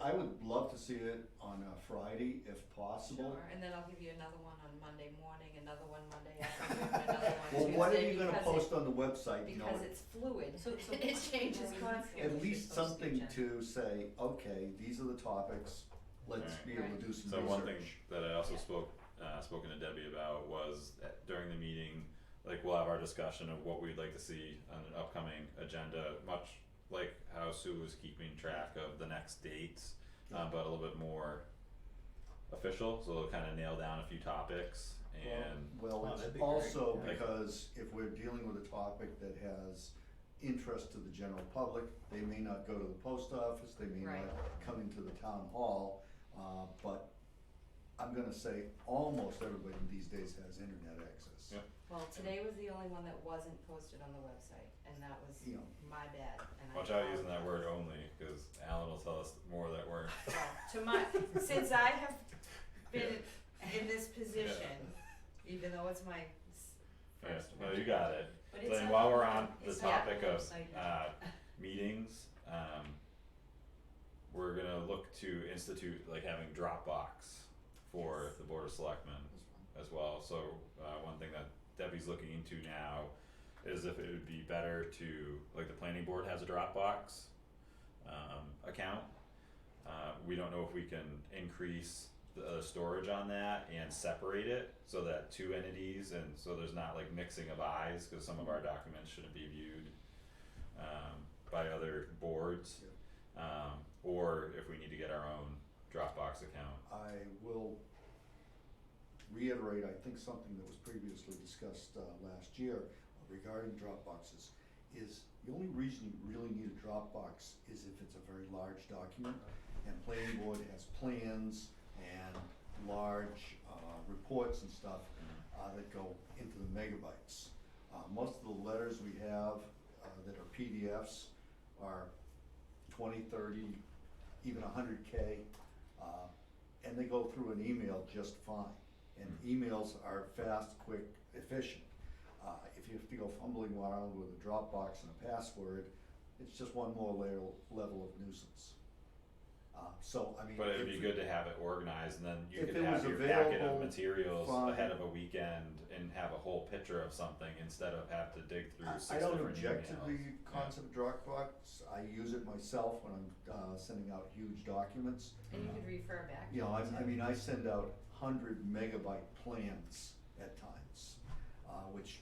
I would love to see it on a Friday if possible. Sure, and then I'll give you another one on Monday morning, another one Monday afternoon, another one Well, Tuesday, what are you gonna because post on the website, you know? because it's fluid, So it changes constantly. At least Post the something agenda. to say, okay, these are the topics, let's Right. be able to Right. do some So research. one thing that I also Yeah. spoken to Debbie about was during the meeting, like we'll have our discussion of what we'd like to see on an upcoming agenda, much like how Sue was keeping track of the next dates, but a little bit more official, so we'll kinda nail down a few topics and, Well, Oh, it's that'd be also great. because if we're dealing with a topic that has interest to the general public, they may not go to the post office, they may Right. not come into the town hall, but I'm gonna say almost everybody these days has internet access. Yep. Well, today was the only one that wasn't posted on the website, and that was You know. my bad, and I watch out using apologize. that word only, cause Alan will tell us more that weren't. Well, to my, since I have been in this position, even though it's my first No, one. you got it. But it's Then on while the- we're on the it's on topic the of website now. meetings, we're gonna look to institute like having Dropbox for Yes. the Board of Selectmen as well. So one thing that Debbie's looking into now is if it would be better to, like the planning board has a Dropbox account, We don't know if we can increase the storage on that and separate it so that two entities, and so there's not like mixing of eyes, cause some of our documents shouldn't be viewed by other boards. Or if we need to get our own Dropbox account. I will reiterate, I think something that was previously discussed last year regarding Dropboxes is the only reason you really need a Dropbox is if it's a very large document, and planning board has plans and large reports and stuff that go into the megabytes. Most of the letters we have that are PDFs are 20, 30, even 100K, and they go through an email just fine. And emails are fast, quick, efficient. If you have to go fumbling around with a Dropbox and a password, it's just one more level of nuisance. So, I mean. But it'd be good to have it organized, and then you If could it have was your packet of available, materials fine. ahead of a weekend and have a whole picture of something instead of have to dig through six I don't different object to emails. the concept of Dropbox. I use it myself when I'm sending out huge documents. And you could refer back to You know, it I mean, I send out 100 megabyte plans at times, which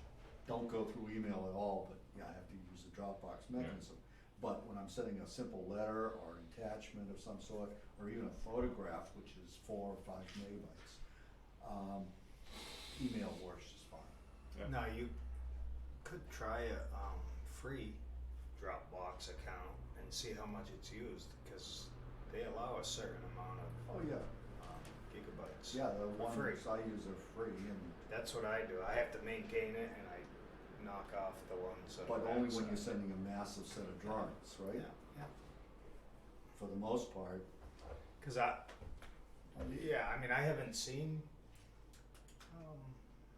don't go through email at all, but yeah, I have to use the Dropbox mechanism. But when I'm sending a simple letter or an attachment of some sort, or even a photograph, which is 4 or 5 megabytes, email works just fine. Yeah. Now, you could try a free Dropbox account and see how much it's used, because they allow a certain amount of Oh, yeah. gigabytes. Yeah, the For free. ones I use are free, and That's what I do. I have to maintain it, and I knock off the ones on but the only when backside. you're sending a massive set of drawings, right? Yeah, yeah. For the most part. Cause I mean, I haven't seen,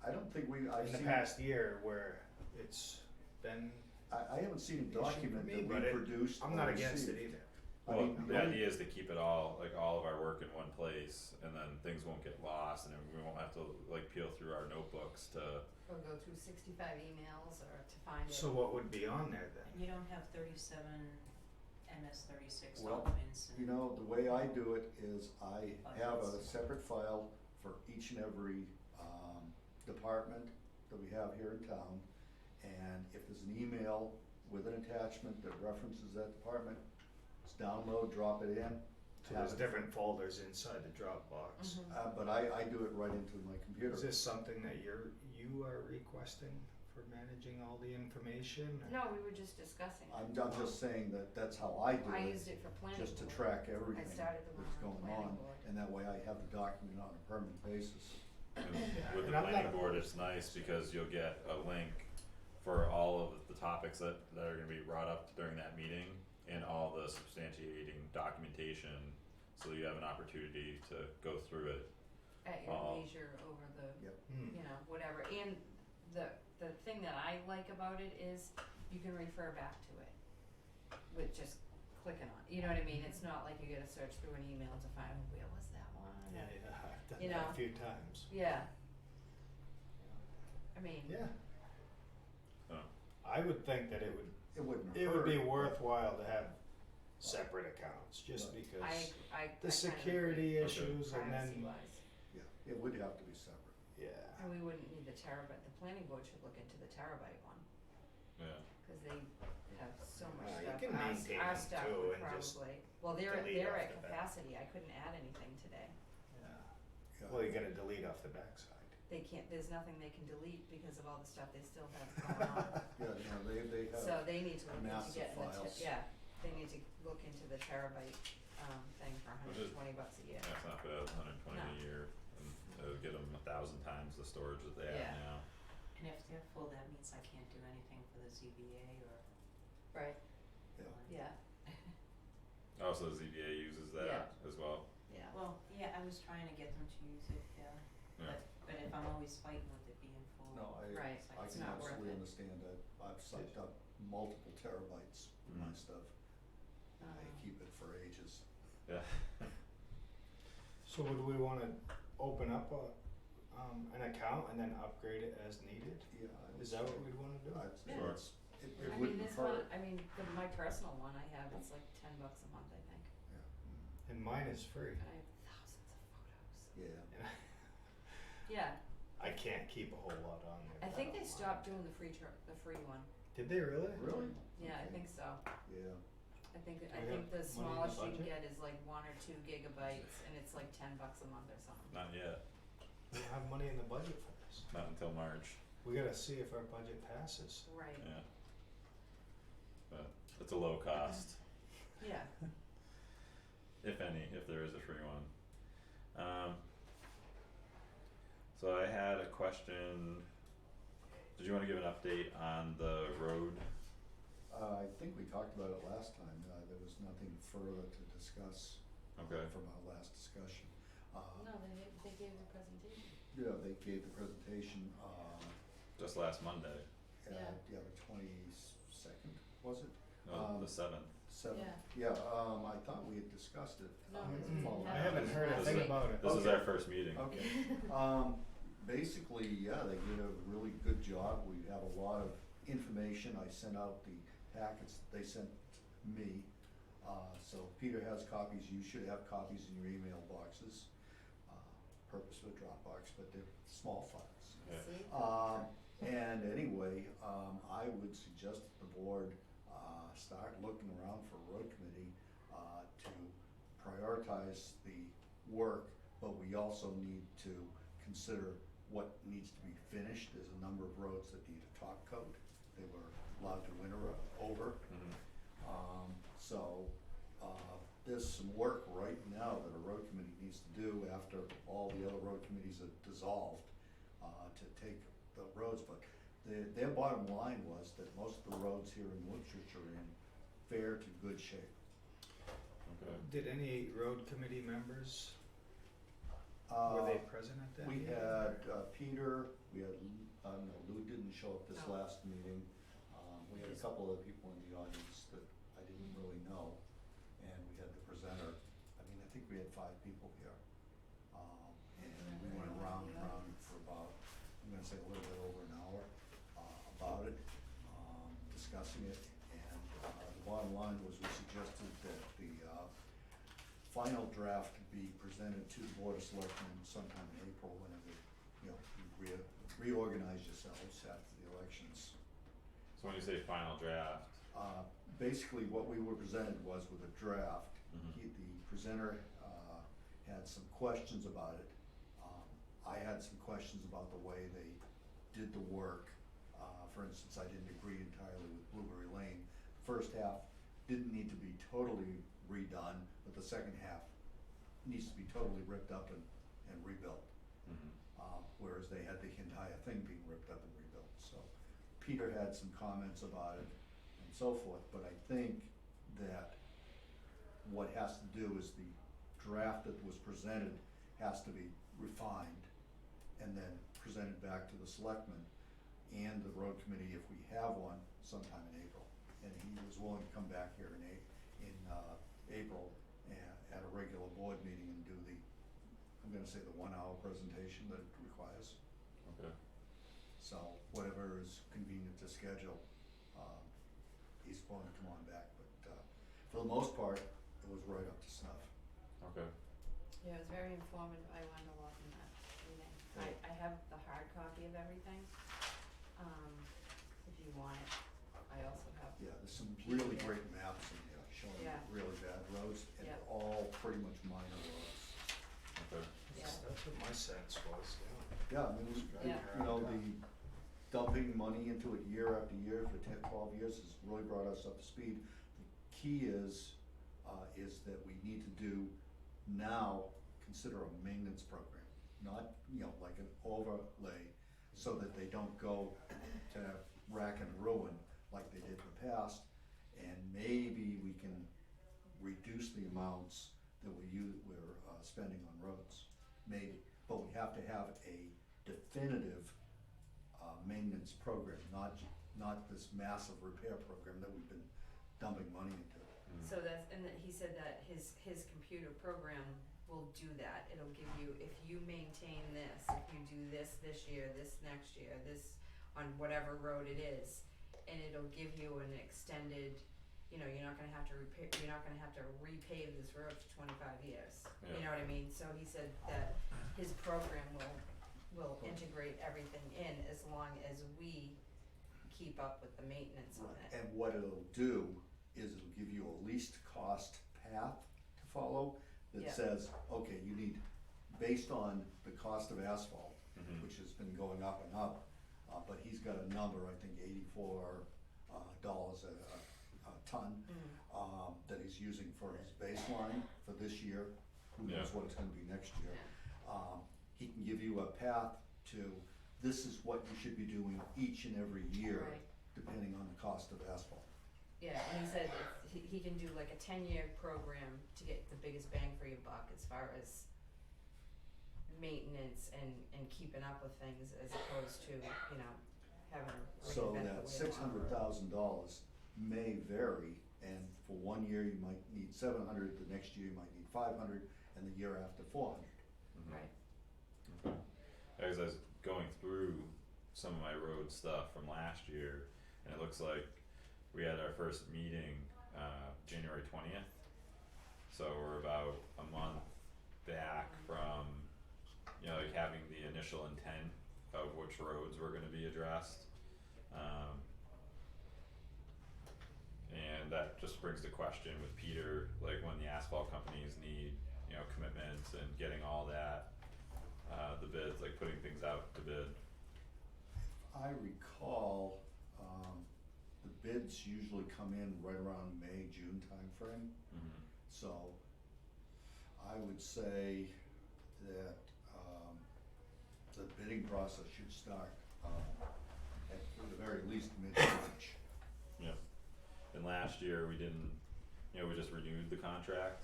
I don't think I've in the seen, past year where it's been, I haven't seen a issue for document me, that we but produced I'm or not against it received. either. I Well, mean, the idea is to keep it all, like all of our work in one place, and then things won't get lost, and then we won't have to like peel through our notebooks to. or go through 65 emails or to find it. So what would be on there then? And you don't have 37 MS-36 Well, documents and. You know, the way I do it is I have a Budgets. separate file for each and every department that we have here in town. And if there's an email with an attachment that references that department, just download, drop it in. So have there's it. different folders inside the Dropbox. Mhm. But I do it right into my computer. Is this something that you are requesting for managing all the information? or- No, we were just discussing it. I'm just saying that that's how I do I it, used it for planning just to board. track I everything started the one that's on going planning on. board. And that way I have the document on a permanent basis. And Yeah, with the and I'm planning not board, opposed it's to nice because you'll get a link for all of the topics that are gonna be brought up during that meeting and all the substantiating documentation, so you have an opportunity to go through it. At your Oh. leisure over the, Hmm. you know, whatever. And the thing that I like about it is you can refer back to it with just clicking on it. You know what I mean? It's not like you gotta search through an email to find where was that one. Yeah, I've done You that know. a few times. Yeah. I mean, Yeah. Oh. I would think that it It would be hurt. worthwhile to have separate accounts, just Right. because I the kind of security Okay. issues and privacy then, wise. Yeah, it would have to be separate. yeah. And we wouldn't need the terabyte. The planning board should look into the terabyte one, Yeah. cause they have so much Well, you stuff. can maintain Our them stuff too would and just probably, well, they're delete off at the back. capacity. I couldn't add anything today. Yeah. Yeah. Well, you're gonna delete off the backside. They can't, there's nothing they can delete because of all the stuff they still have going on. Yeah, no, they have. So they need to look into massive getting the, files. yeah, they need to look into the terabyte, thing for Which is- $120 a year. That's not bad, 120 No. a year, and it'll get them 1,000 times the storage that they Yeah. have now. And if they're full, that means I can't do anything for the ZBA or. Right, Yeah. yeah, Also, ZBA uses that as well. yeah. Well, yeah, I was trying to get them to use it, yeah, Yeah. but if I'm always fighting with it being full. No, Right. it's like I It's can not worth absolutely it. understand that. I've sucked up multiple terabytes of my Mhm. stuff. I Um, keep it for ages. Yeah. So would we wanna open up an account and then upgrade it as needed? Yeah, I would Is that what say- we'd wanna do? I'd say Sure. it I mean, wouldn't this one, hurt. I mean, my personal one I have, it's like $10 a month, I think. And mine is free. I have thousands of photos. Yeah. Yeah, I can't keep a whole lot on there. I think they don't stopped mind. doing the free one. Did they really? Really? Yeah, I Okay. think so. Yeah. I think we the have money in the smallest you can budget? get is like 1 or 2 gigabytes, and it's like $10 a month or something. Not yet, We don't have money in the budget for this. not until March, We gotta see if our budget passes. Right. yeah. But it's a low cost, Yeah. if any, if there is a free one. So I had a question, did you wanna give an update on the road? I think we talked about it last time, there was nothing further to discuss Okay, from our last discussion. No, they gave the presentation. Yeah, they gave the presentation, just last Monday, Yeah. the 22nd, was it? no, the 7th. Seventh? Yeah. Yeah, I thought we had discussed it. No, Mm-mm. following I up. haven't heard a This thing is- about it. This is Okay. our first meeting. Okay, basically, yeah, they did a really good job, we have a lot of information, I sent out the packets that they sent me. So Peter has copies, you should have copies in your email boxes, purpose for Dropbox, but they're small files. Yeah. See? And anyway, I would suggest that the board, start looking around for a road committee, to prioritize the work, but we also need to consider what needs to be finished. There's a number of roads that need a top coat, they were allowed to winter over. So, there's some work right now that a road committee needs to do after all the other road committees are dissolved, to take the roads, but their bottom line was that most of the roads here in Woodchurch are in fair to good shape. Okay, Did any road committee members, were they present at that We meeting? had, Peter, we had, no, Lou didn't show up this No. last meeting. We had a couple of people in the audience that I didn't really know, and we had the presenter. I mean, I think we had 5 people here. And we went around and around for about, I'm gonna say a little bit over an hour, about it, discussing it. And, the bottom line was we suggested that the, final draft be presented to the Board of Selectmen sometime in April, whenever, you reorganize yourselves after the elections. so when you say final draft, Basically, what we were presented was with a draft. Mhm. The presenter, had some questions about it. I had some questions about the way they did the work. For instance, I didn't agree entirely with Blueberry Lane. The first half didn't need to be totally redone, but the second half needs to be totally ripped up and rebuilt. Whereas they had the entire thing being ripped up and rebuilt. So Peter had some comments about it and so forth, but I think that what has to do is the draft that was presented has to be refined and then presented back to the selectmen and the road committee if we have one sometime in April. And he was willing to come back here in April at a regular board meeting and do the, I'm gonna say the 1-hour presentation that it requires. okay, So whatever is convenient to schedule, he's willing to come on back, but, for the most part, it was right up to snuff. okay, Yeah, it was very informative. I learned a lot from that meeting. I have the hard copy of everything. If you want it, I also have. Yeah, there's some really great maps in here showing Yeah. really bad roads, and Yeah. they're all pretty much minor roads. okay, That's what my sense was, Yeah, I mean, it was, Yeah. you know, the dumping money into it year after year for 10, 12 years has really brought us up to speed. The key is that we need to do now, consider a maintenance program, not, like an overlay, so that they don't go to rack and ruin like they did in the past. And maybe we can reduce the amounts that we're spending on roads, maybe. But we have to have a definitive maintenance program, not this massive repair program that we've been dumping money into. So and that he said that his computer program will do that. It'll give you, if you maintain this, if you do this year, this next year, this on whatever road it is, and it'll give you an extended you know, you're not gonna have to repave this road for 25 years. You Yeah. know what I mean? So he said that his program will integrate everything in as long as we keep up with the maintenance on it. And what it'll do is it'll give you a least cost path to follow that Yeah. says, okay, you need, based on the cost of asphalt, Mhm. which has been going up and up, but he's got a number, I think $84 dollars a ton, that he's using for his baseline for this year. Who knows Yeah. what it's gonna be next year. He can give you a path to, this is what you should be doing each and every year, Right. depending on the cost of asphalt. Yeah, and he said he can do like a 10-year program to get the biggest bang for your buck as far as maintenance and keeping up with things as opposed to, you know, having to So reinvent the that wheel. $600,000 may vary, and for one year you might need 700, the next year you might need 500, and the year after 400. Mhm. Right. Okay. As I was going through some of my road stuff from last year, and it looks like we had our first meeting January 20th. So we're about a month back from, you know, like having the initial intent of which roads were gonna be addressed. And that just brings the question with Peter, like when the asphalt companies need, you know, commitments and getting all that, the bids, like putting things out to bid. I recall, the bids usually come in right around May, June timeframe. Mm-hmm. So I would say that the bidding process should start at the very least mid-March. Yep. And last year we didn't, you know, we just renewed the contract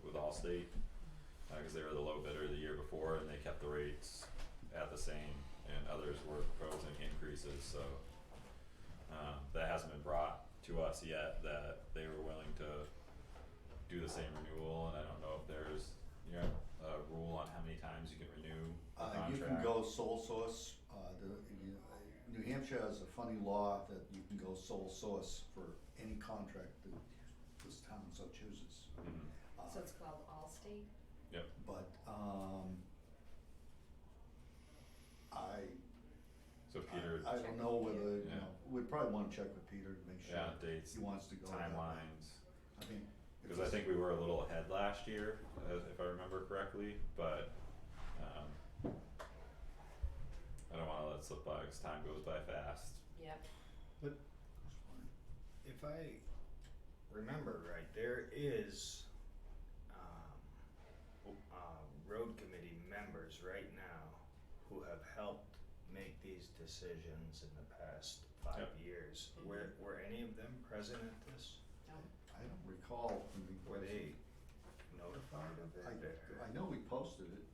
with Allstate, cause they were the low bidder the year before and they kept the rates at the same, and others were proposing increases, so that hasn't been brought to us yet, that they were willing to do the same renewal, and I don't know if there's, you know, a rule on how many times you can renew the contract. You can go sole source, New Hampshire has a funny law that you can go sole source for any contract that this town so chooses. Mhm. So it's called Allstate? But, So Peter, I don't know whether, you Yeah. know, we'd probably wanna check with Peter to make sure yeah, dates, he wants to go that way. timelines. I mean, if Cause I it's- think we were a little ahead last year, if I remember correctly, but I don't wanna let it slip by, cause time goes by fast. Yep. If I remember right, there is road committee members right now who have helped make these decisions in the past 5 Yep. years. Mhm. Were any of them present at this? No. I don't recall. Were they notified of it? or- I know we posted it,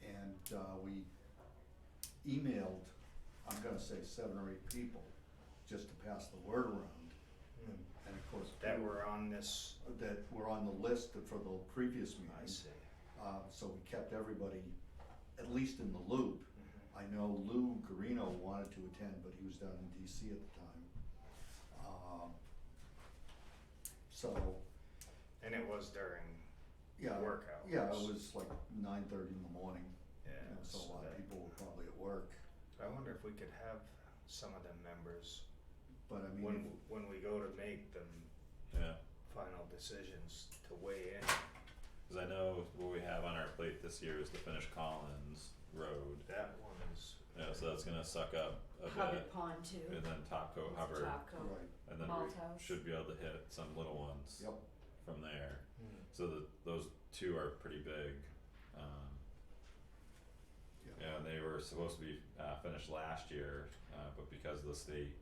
and we emailed, I'm gonna say 7 or 8 people, just to pass the word around. Hmm. And of course, That were on this, that were on the list for the previous I meetings. see. So we kept everybody at least in the loop. Mhm. I know Lou Garino wanted to attend, but he was down in DC at the time. So, And it was during yeah, work hours. yeah, it was like 9:30 in the morning. Yeah, You know, so a lot of that- people were probably at work, I wonder if we could have some of them members but I mean, when we go to make them Yeah, final decisions to weigh in. cause I know what we have on our plate this year is to finish Collins Road, That one is. yeah, so that's gonna suck up a Hubbard bit, Pond too. and then Top Coat It's Hubbard, Top Coat. right, and then Malt we House. should be able to hit some little ones yep. from there. Hmm. So those two are pretty big. Yeah, and they were supposed to be finished last year, but because of the state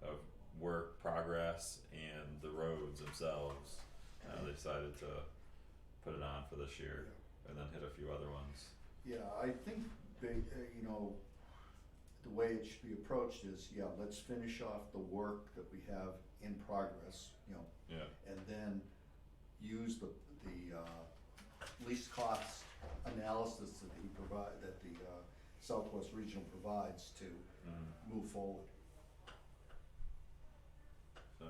of work progress and the roads themselves, they decided to put it on for this year and then hit a few other ones. Yeah, I think they, you know, the way it should be approached is, yeah, let's finish off the work that we have in progress, you know, Yeah, and then use the least cost analysis that that the Southwest Regional provides to mhm. move forward. so.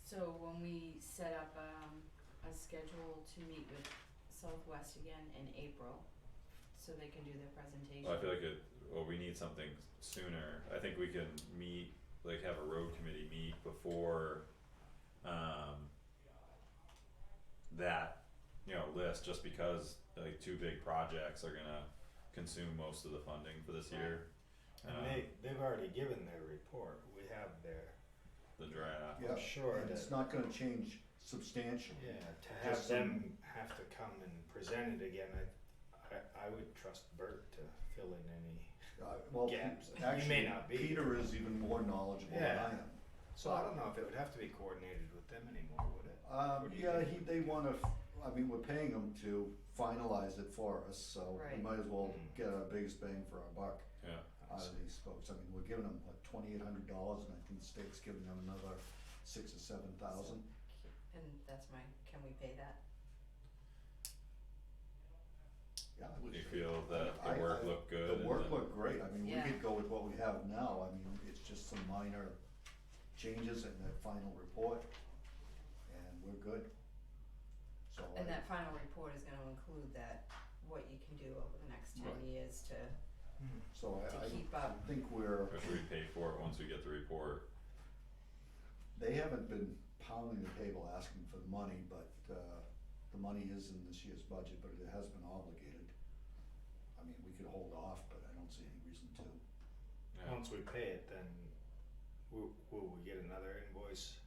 So when we set up a schedule to meet with Southwest again in April, so they can do their presentation. Well, I feel like we need something sooner. I think we can meet, like have a road committee meet before, that, list, just because like two big projects are gonna consume most of the funding for this year. And they've already given their report, we have The draft. Yeah, sure and it's that- not gonna change substantially. to have Just them have to come and present it again, I would trust Bert to fill in any, Well, gaps. He actually, may not be. Peter is even more knowledgeable than I Yeah. am. so I don't know if it would have to be coordinated with them anymore, would it? Or do you Yeah, think- they wanna, we're paying them to finalize it for us, so we Right. might as well Mm. get our biggest bang for our buck Yeah. out of these folks. I mean, we're giving them, what, $2,800, and I think the state's giving them another $6,000 or $7,000. And that's can we pay that? Yeah, I Do would you say- feel that the work looked good? The and work then- looked great, I mean, we Yeah. could go with what we have now, I mean, it's just some minor changes in that final report, and we're good. So And that final report is gonna include what you can do over the next 10 Right. years to So to keep up. I think we're, Or should we pay for it once we get the report? they haven't been pounding the table asking for the money, but, the money is in this year's budget, but it has been obligated. I mean, we could hold off, but I don't see any reason to. Yeah. Once we pay it, then will we get another invoice?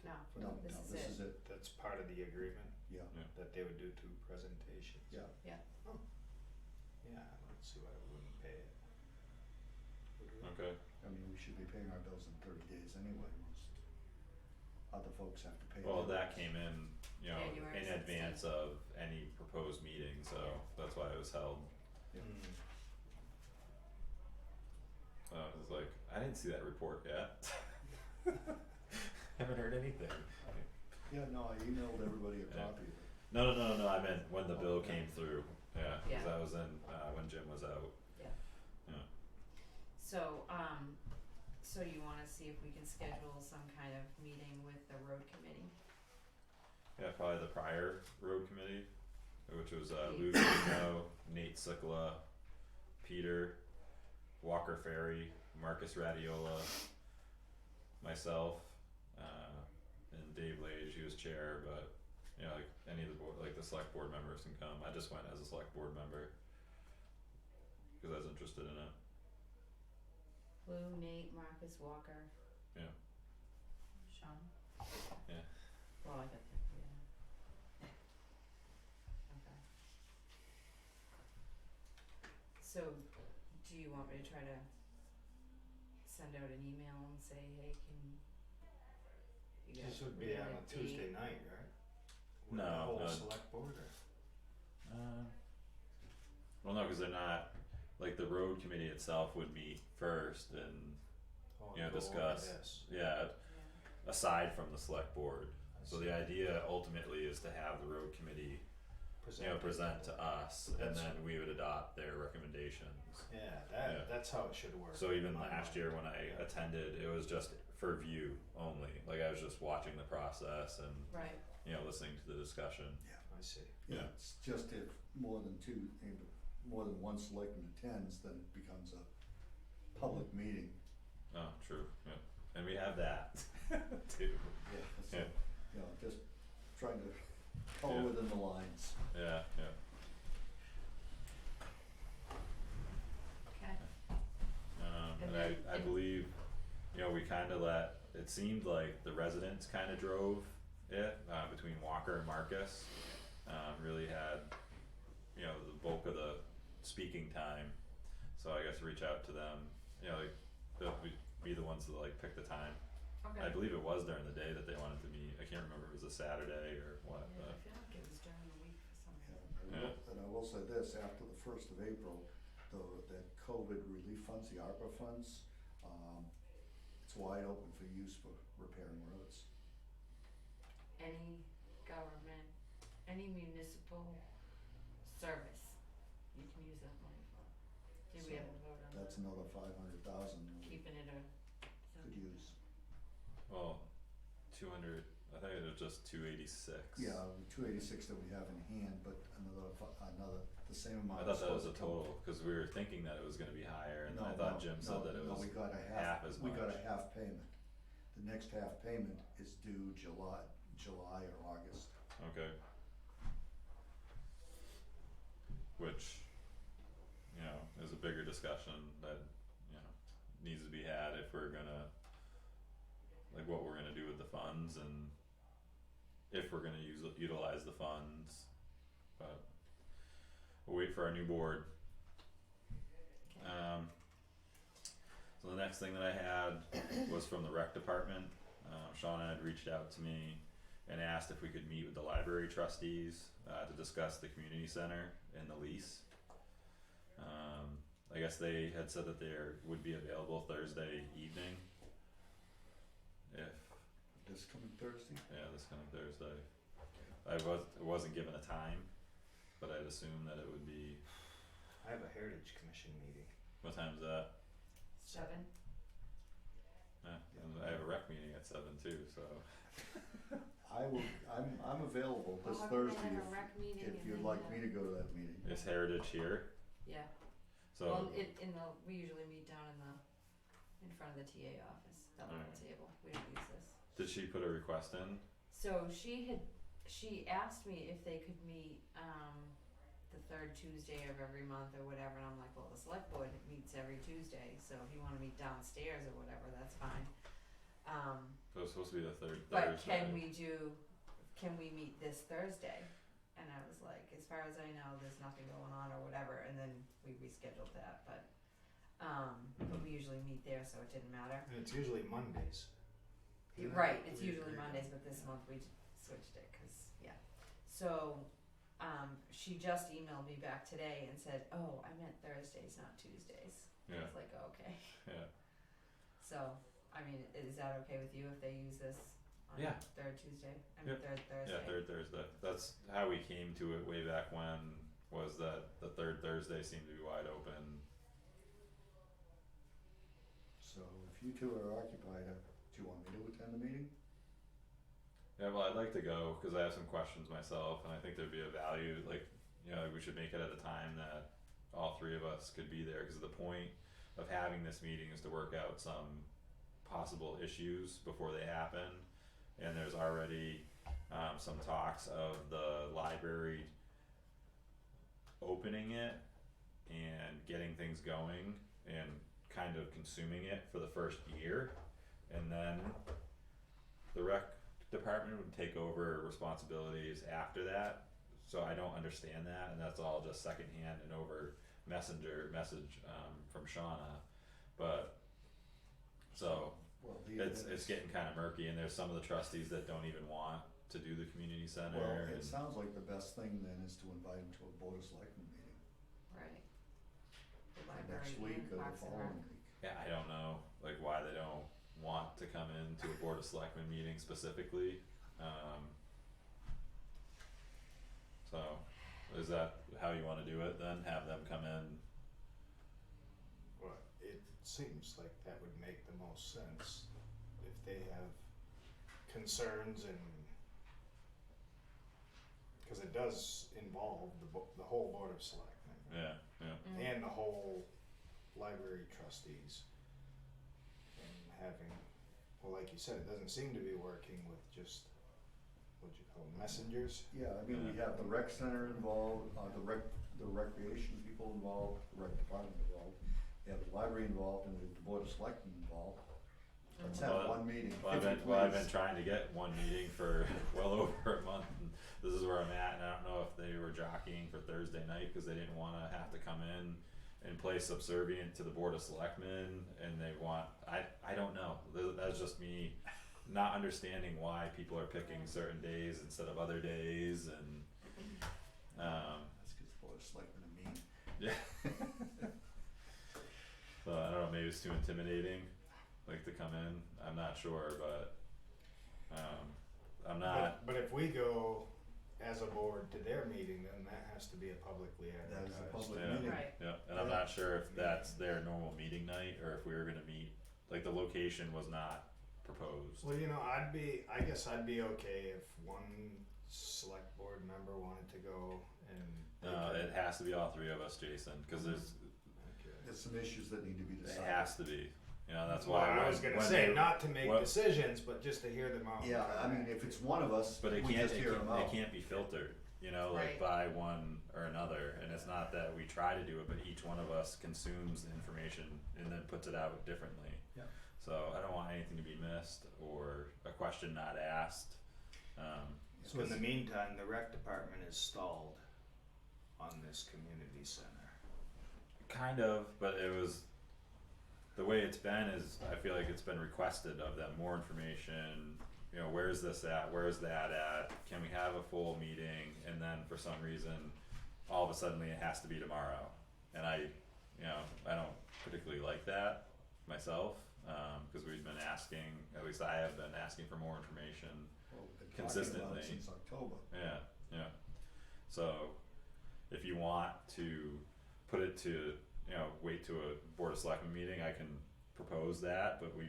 No, No, this no, is this it. is it, That's part of the agreement, yeah, that they would do two presentations. yeah. Yeah, I don't see why we wouldn't pay it. Would we? Okay, I mean, we should be paying our bills in 30 days anyway, most other folks have to pay. well, their that bills. came in, January in 16th. advance of any proposed meeting, so that's why it was held. Yeah. Mm. I was like, I didn't see that report yet. Haven't heard anything. Yeah, no, I emailed everybody a Yeah. copy of it. No, I meant when the bill Oh, okay. came through, yeah, Yeah. cause that was in, when Jim was out. So you wanna see if we can schedule some kind of meeting with the road committee? Yeah, probably the prior road committee, which was Lou Pete. Gino, Nate Sikla, Peter, Walker Ferry, Marcus Radiola, myself, and Dave Lage, he was chair, but like any of the board, like the select board members can come. I just went as a select board member because I was interested in it. Lou, Nate, Marcus, Walker. Sean? Well, I got that, yeah. Okay. So, do you want me to try to send out an email and say, hey, can you guys This would be on really a Tuesday night, right? With the No, whole no. select board or? Well, no, because they're not, like the road committee itself would meet first and, Oh, You know, go over discuss. this. yeah, Yeah. aside from the select board. I So see. the idea ultimately is to have the road committee, present to us, and That's- then we would adopt their recommendations. Yeah, Yeah. that's how it should work. So even in my last mind. year when I Yeah. attended, it was just for view only, like I was just watching the process and, Right, listening to the discussion. I see. Yeah, Yeah. it's just if more than more than one selectman attends, then it becomes a public meeting. Oh, true, yeah, and we have that too, Yeah. So, Yeah. just trying to color Yeah. within the lines. yeah. okay, And And then- I believe, we kinda it seemed like the residents kinda drove it, between Walker and Marcus. Really had, the bulk of the speaking time, so I guess reach out to them, they'll be the ones that pick the time. I okay. believe it was during the day that they wanted to meet, I can't remember if it was a Saturday or what, Yeah, I but, feel like it was during the week for some Yeah, reason. and I will say this, after the 1st of April, that COVID relief funds, the ARPA funds, it's wide open for use for repairing roads. Any government, any municipal service, you can use that money for. Did we So, have a vote on that? That's another 500,000 we Keeping it a. could use. well, 200, I think it was just 286. Yeah, 286 that we have in hand, but another, the same amount. I thought is that was a supposed to come- total, cause we were thinking that it was gonna be higher, and then I No, thought no, Jim no, said that it no, was we got a half as we got much. a half payment. The next half payment is due July or August. Okay. Which, you know, is a bigger discussion that, you know, needs to be had if we're gonna, like what we're gonna do with the funds and if we're gonna utilize the funds, but we'll wait for our new board. So the next thing that I had was from the rec department. Shauna had reached out to me and asked if we could meet with the library trustees to discuss the community center and the lease. I guess they had said that they would be available Thursday evening. If This coming Thursday? this coming Thursday. I wasn't given a time, but I'd assume that it would be, I have a Heritage Commission meeting. what time's that? 7. I have a rec meeting at 7 too, so. I'm available this Well, we're gonna Thursday have a rec meeting if and you'd then like have- me to go to that meeting. Is Heritage here? Yeah, So. well, we usually meet down in front of the TA office, that little Alright. table, we don't use this. Did she put a request in? So she asked me if they could meet, the third Tuesday of every month or whatever, and I'm like, well, the select board meets every Tuesday, so if you wanna meet downstairs or whatever, that's fine. So it's supposed to be the third But Thursday. can we meet this Thursday? And I was like, as far as I know, there's nothing going on or whatever, and then we rescheduled that, but we usually meet there, so it didn't matter. And it's usually Mondays. Isn't it? Right, it's We usually agreed on Mondays, that. but this month we switched it, cause, yeah. So, she just emailed me back today and said, oh, I meant Thursdays, not Tuesdays. I Yeah, was like, okay. yeah. So, I mean, is that okay with you if they use this on Yeah. third Tuesday? I mean, Yep. third Thursday? Yeah, third Thursday. That's how we came to it way back when, was that the third Thursday seemed to be wide open. So if you two are occupied, do you want me to attend the meeting? Yeah, well, I'd like to go, cause I have some questions myself, and I think there'd be a value, like, you know, we should make it at a time that all three of us could be there, cause the point of having this meeting is to work out some possible issues before they happen. And there's already, some talks of the library opening it and getting things going and kind of consuming it for the first year. And then the rec department would take over responsibilities after that. So I don't understand that, and that's all just secondhand and over message from Shauna. But so Well, it's getting kinda murky, and there's some of the trustees that don't even want to do the community center. Well, and it sounds like the best thing then is to invite them to a Board of Selectmen meeting Right. The for next library week and or the Parks and Rec. following week. Yeah, I don't know, like why they don't want to come into a Board of Selectmen meeting specifically. So, is that how you wanna do it then, have them come in? Well, it seems like that would make the most sense if they have concerns and, cause it does involve the whole Board of Selectmen. Yeah, yeah, Mm. And the whole library trustees. And having, well, like you said, it doesn't seem to be working with just, what'd you call them, messengers? Yeah, I mean, we have the rec center involved, the recreation people involved, the rec department involved. We have the library involved and we have the Board of Selectmen involved. Let's have Well, one meeting, well, if you I've been please. trying to get one meeting for well over a month, and this is where I'm at, and I don't know if they were jockeying for Thursday night, cause they didn't wanna have to come in and play subservient to the Board of Selectmen, and they want, I don't know, that's just me not understanding why people are picking certain days instead of other days, and, That's cause the Board of Selectmen are mean. yeah. So I don't know, maybe it's too intimidating, like to come in, I'm not sure, but, I'm not, But if we go as a board to their meeting, then that has to be a publicly That is advertised. a public Yeah. meeting. Right. yeah, and I'm not sure if that's their normal meeting night, or if we were gonna meet, like the location was not proposed. Well, I guess I'd be okay if one select board member wanted to go and. It has to be all three of us, Jason, cause there's, Okay. There's some issues that need to be it decided. has to be, that's Well, why I was gonna when say, they- not to make what- decisions, but just to hear them out. and Yeah, come I mean, back. if it's one of us, But we it can't, just hear them out. it can't be filtered, like Right. by one or another, and it's not that we try to do it, but each one of us consumes the information and then puts it out differently. Yeah. So I don't want anything to be missed or a question not asked, So in the meantime, the rec department is stalled on this community center. kind of, but it was, the way it's been is, I feel like it's been requested of them, more information, where's this at, where's that at, can we have a full meeting, and then for some reason, all of a sudden it has to be tomorrow, and I don't particularly like that myself, cause we've been asking, at least I have been asking for more information, Well, we've been talking about consistently. it since October. yeah, so, if you want to put it to, wait to a Board of Selectmen meeting, I can propose that, but we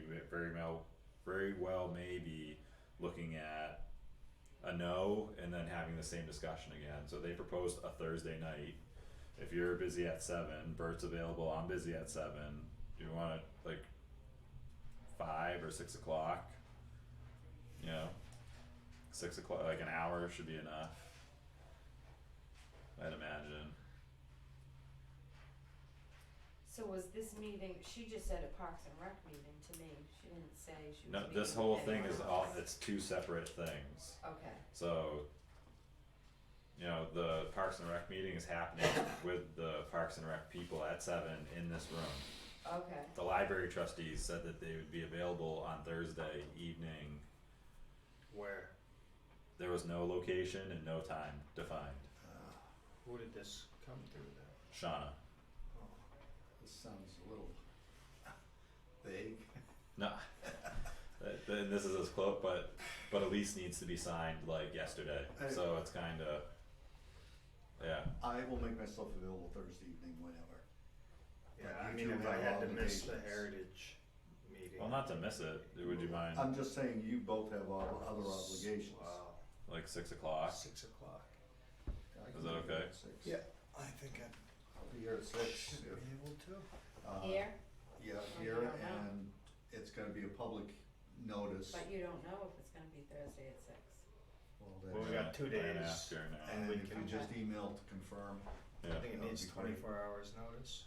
very well may be looking at a no and then having the same discussion again. So they proposed a Thursday night. If you're busy at 7, Bert's available, I'm busy at 7. Do you want it like 5 or 6 o'clock? 6 o'clock, like an hour should be enough, I'd imagine. So was this meeting, she just said a Parks and Rec meeting to me, she didn't say she was No, meeting this whole with thing is anyone all, else. it's two separate things. Okay, So, the Parks and Rec meeting is happening with the Parks and Rec people at 7 in this room. okay, The library trustees said that they would be available on Thursday evening. Where? There was no location and no time defined. Who did this come through then? Shauna. Oh. This sounds a little vague. No. Then this is as close, but Elise needs to be signed like yesterday, so it's kinda, yeah. I will make myself available Thursday evening, whenever. Yeah, But I you mean, two if I have had to miss the obligations. heritage meeting. Well, not to miss it, would you mind, I'm just saying, you both have other obligations. Wow, like 6 o'clock? 6 o'clock. I Is can that be here okay? at 6. Yeah, I think I'll be here at 6. should be able to. here, Yeah, Oh, here, you don't know. and it's gonna be a public notice. but you don't know if it's gonna be Thursday at 6. Well, we got 2 Diane days. asked her now. And we if you can- just email to confirm, Yeah, I think it That would needs be great. 24 hours notice,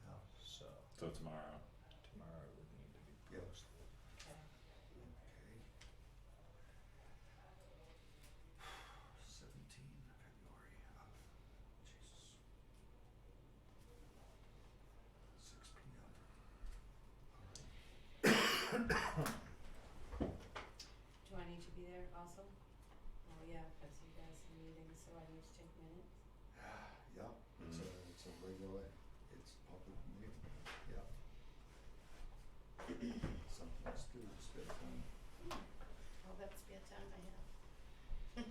yeah, so so tomorrow. tomorrow would need to be Yep. posted. Okay. okay. 17 February, Jesus. 6 p.m. Do I need to be there also? Oh, yeah, cause you guys are meeting, so I need to take minutes. Yeah, it's a regular, it's a public meeting, yeah. Something else to do, spare time. Well, that's spare time I have.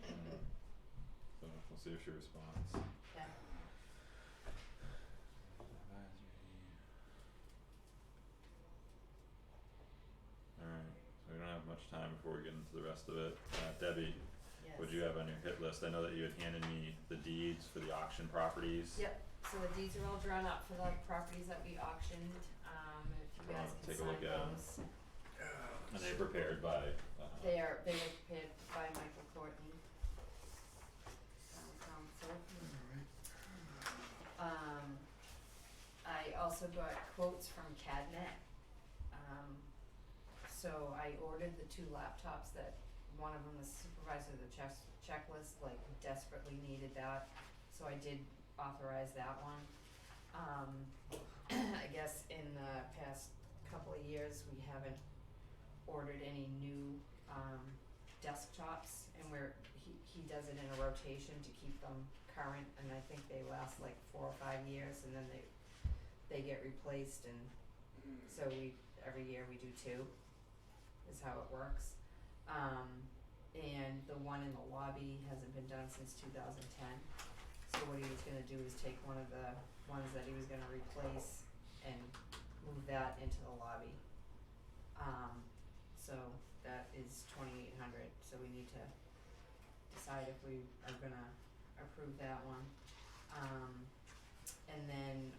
So we'll see if she responds. Okay. Alright, so we don't have much time before we get into the rest of it. Debbie, Yes. what do you have on your hit list? I know that you had handed me the deeds for the auction properties. Yep, so the deeds are all drawn up for the properties that we auctioned, if you guys can Take a sign look at 'em. those. And they're prepared by, They were prepared by Michael Courtney, town council. I also got quotes from CADNet. So I ordered the 2 laptops that one of them, the supervisor of the checklist, like desperately needed that, so I did authorize that one. I guess in the past couple of years, we haven't ordered any new desktops, and he does it in a rotation to keep them current, and I think they last like 4 or 5 years, and then they get replaced, and so every year we do 2 is how it works. And the one in the lobby hasn't been done since 2010, so what he was gonna do is take one of the ones that he was gonna replace and move that into the lobby. So so that is 2,800, so we need to decide if we are gonna approve that one. And then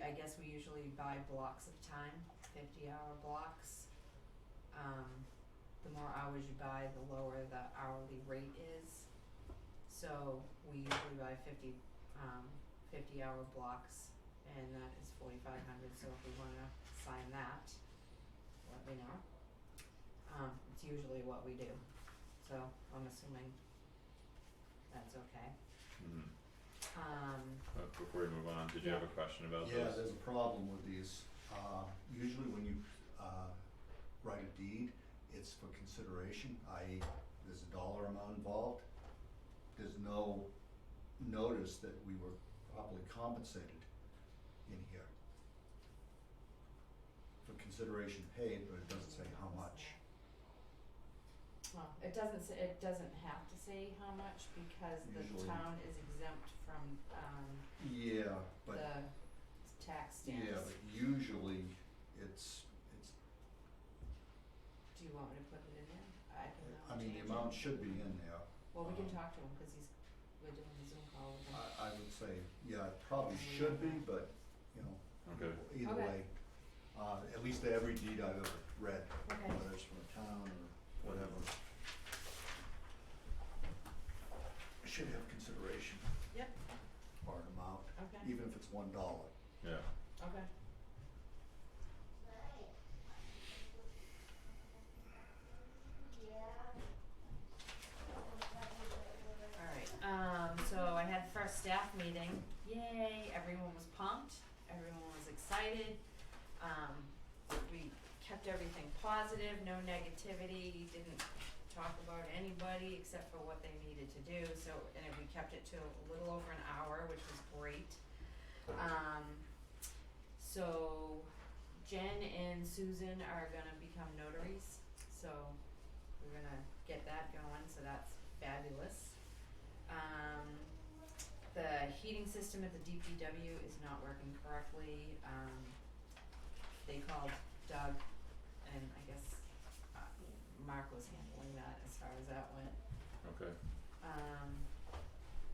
I guess we usually buy blocks of time, 50-hour blocks. The more hours you buy, the lower the hourly rate is. So we usually buy 50-hour blocks, and that is 4,500, so if we wanna sign that, let me know. It's usually what we do, so I'm assuming that's okay. Mhm. But before we move on, did you have a question about Yeah, those? there's a problem with these. Usually when you, write a deed, it's for consideration, i.e. there's a dollar amount involved. There's no notice that we were properly compensated in here. For consideration paid, but it doesn't say how much. Well, it doesn't have to say how much because the Usually- town is exempt from Yeah, but, the tax stamps. yeah, but usually it's, Do you want me to put it in there? I can I mean, the change amount it. should be in there. Well, we can talk to him, cause we're doing a Zoom call with him. I would say, yeah, it probably should be, but, you know, Okay. either Okay. way, at least every deed I've ever read, Okay. whether it's from a town or whatever, should have consideration. Yep. Or an amount, Okay, even if it's $1. Yeah. okay. Alright, so I had the first staff meeting, yay, everyone was pumped, everyone was excited. We kept everything positive, no negativity, didn't talk about anybody except for what they needed to do, so, and we kept it to a little over an hour, which was great. So Jen and Susan are gonna become notaries, so we're gonna get that going, so that's fabulous. The heating system at the DPW is not working correctly, they called Doug, and I guess, Mark was handling that as far as that went. Okay.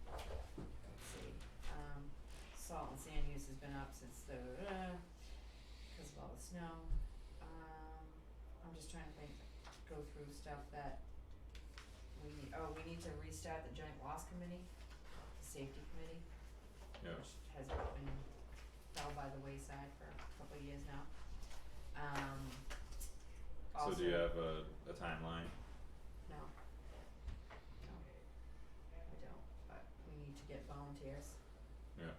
Let's see, salt and sand use has been up since the, cause of all the snow. I'm just trying to go through stuff that we need to restart the joint loss committee, the safety committee, Yeah. which has been, fell by the wayside for a couple of years now. So do you have a timeline? No. No, I don't, but we need to get volunteers. Yeah.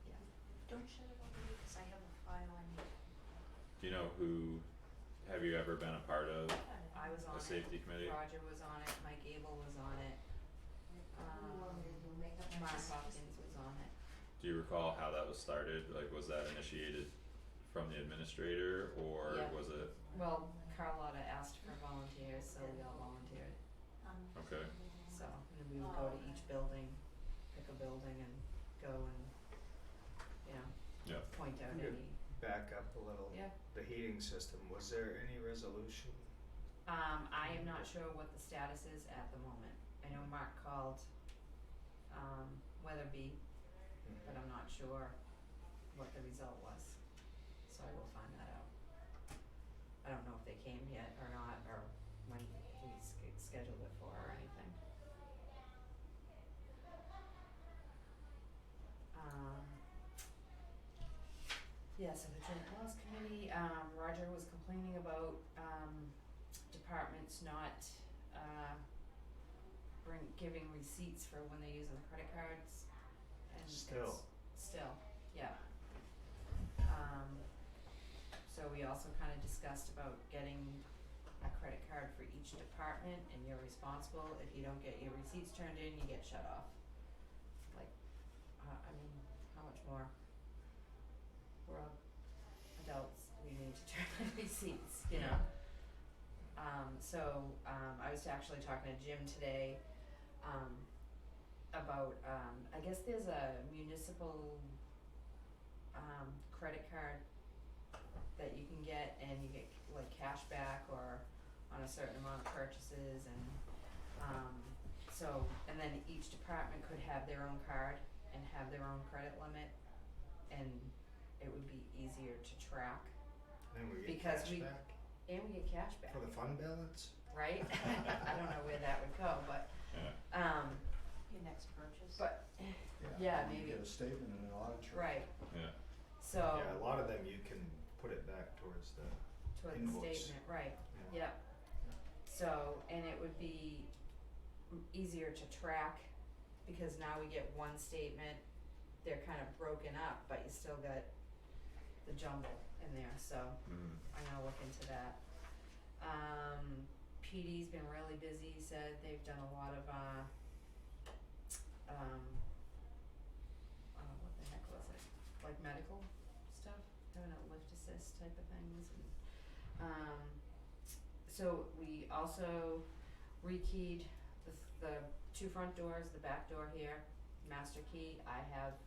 Yeah. Don't shut it over me, cause I have a file I need. Do you know who, have you ever been a part of I was on a it, safety committee? Roger was on it, Mike Abel was on it, Mark Hopkins was on it. Do you recall how that was started? Like, was that initiated from the administrator or Yeah. was it, Well, Carlotta asked for volunteers, so we all volunteered, okay, so, and then we would go to each building, pick a building and go and, you know, yeah, point out Good. any, Back up a little. yeah. The heating system, was there any resolution? I am not sure what the status is at the moment. I know Mark called, Weatherby, but I'm not sure what the result was, so I will find that out. I don't know if they came yet or not, or when we scheduled it for or anything. Yeah, so the joint loss committee, Roger was complaining about, departments not, giving receipts for when they're using the credit cards, and Still. Still, yeah. So we also kinda discussed about getting a credit card for each department, and you're responsible, if you don't get your receipts turned in, you get shut off. Like, I mean, how much more? We're all adults, we need to turn in receipts, you know? I was actually talking to Jim today, about, I guess there's a municipal, credit card that you can get, and you get like cash back or on a certain amount of purchases and so, and then each department could have their own card and have their own credit limit, and it would be easier to track, Then we get Because cash we- back and we get cash back, for the fund balance. right? I don't know where that would go, but, Yeah, Your next purchase. but, Yeah, you maybe. get a statement and an audit trail. right, yeah, so, Yeah, a lot of them you can put it back towards the, toward the invoice. statement, right, yeah. yep. So, and it would be easier to track, because now we get one statement, they're kind of broken up, but you still got the jumble in there, so I'm gonna look into that. PD's been really busy, he said they've done a lot of what the heck was it, like medical stuff, having a lift assist type of things, and so we also rekeyed the two front doors, the back door here, master key. I have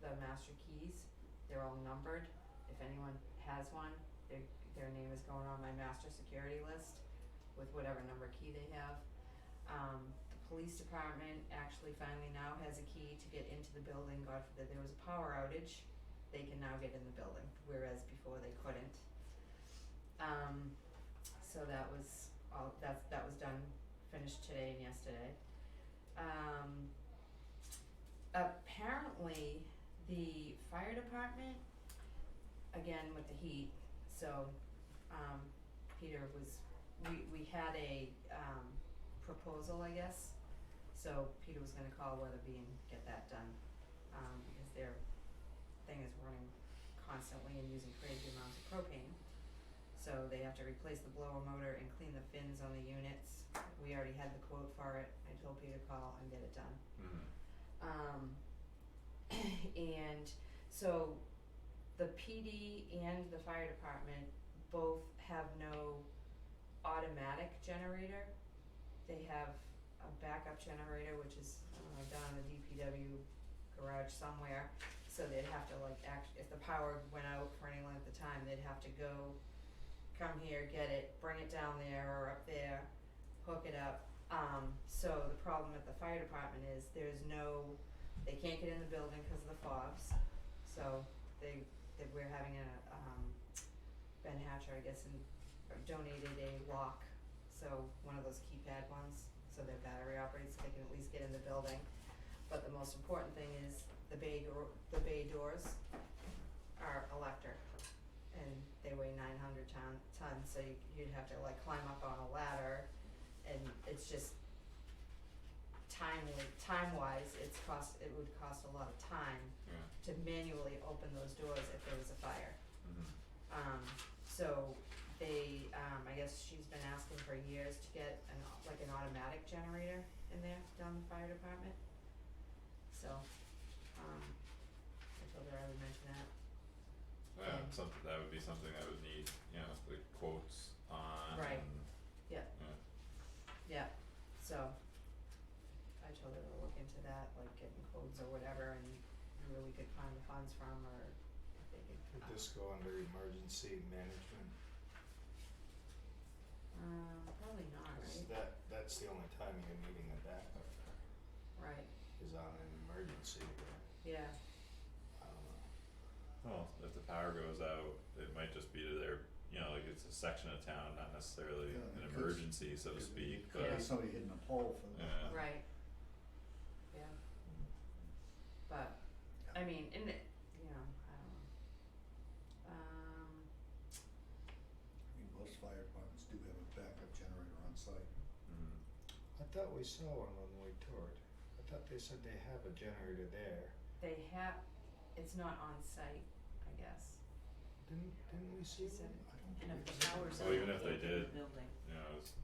the master keys. They're all numbered. If anyone has one, their name is going on my master security list with whatever number key they have. The police department actually finally now has a key to get into the building. God forbid there was a power outage, they can now get in the building, whereas before they couldn't. So that was all, that was done, finished today and yesterday. Apparently the fire department, again with the heat, so Peter was, we had a proposal, I guess, so Peter was gonna call Weatherby and get that done, because their thing is running constantly and using crazy amounts of propane. So they have to replace the blower motor and clean the fins on the units. We already had the quote for it. I told Peter to call and get it done. And so the PD and the fire department both have no automatic generator. They have a backup generator, which is down in the DPW garage somewhere. So they'd have to like if the power went out for any length of time, they'd have to come here, get it, bring it down there or up there, hook it up. So the problem at the fire department is they can't get in the building because of the fobs. So we're having Ben Hatcher, I guess, donated a lock, so one of those keypad ones, so they're battery operated, so they can at least get in the building. But the most important thing is the bay doors are electric, and they weigh 900 tons, so you'd have to like climb up on a ladder, and it's just time-wise, it would cost a lot of time yeah, to manually open those doors if there was a fire. So they, I guess she's been asking for years to get an automatic generator in there down the fire department. So, I told her I would mention that. yeah, that would be something that would need, the quotes on Right. and, Yeah, so I told her to look into that, like getting codes or whatever, and where we could find the funds from, or if they could. Would this go under emergency management? Probably not, 'Cause right? that's the only time you're needing a backup Right, is on an emergency, but yeah, I don't know. well, if the power goes out, it might just be to their, like it's a section of town, not necessarily Yeah, an it could- emergency, so to speak, Could but be somebody hitting a pole for the. Yeah. right, yeah. But, I mean, I don't know. I mean, most fire departments do have a backup generator on site. I thought we saw one when we toured. I thought they said they have a generator there. They have, it's not on site, I guess. Didn't we see She said one? I don't And if the believe so. power's Well, out, even they if can't they get in did. the building.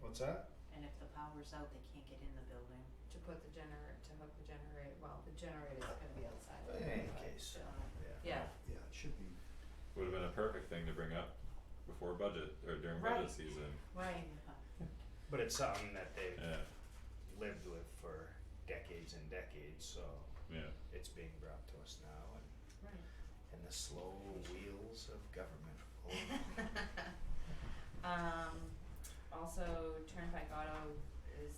What's that? And if the power's out, they can't get in the building. To put the to hook the generator, well, the generator's gonna be outside. In any but case. still. Yeah. Yeah, Yeah, it should be. would've been a perfect thing to bring up before budget, or during Right. budget season, right, But it's something that they've yeah, lived with for decades and decades, so yeah, it's being brought to us now, right. and the slow wheels of government roll on. Also Turnpike Auto is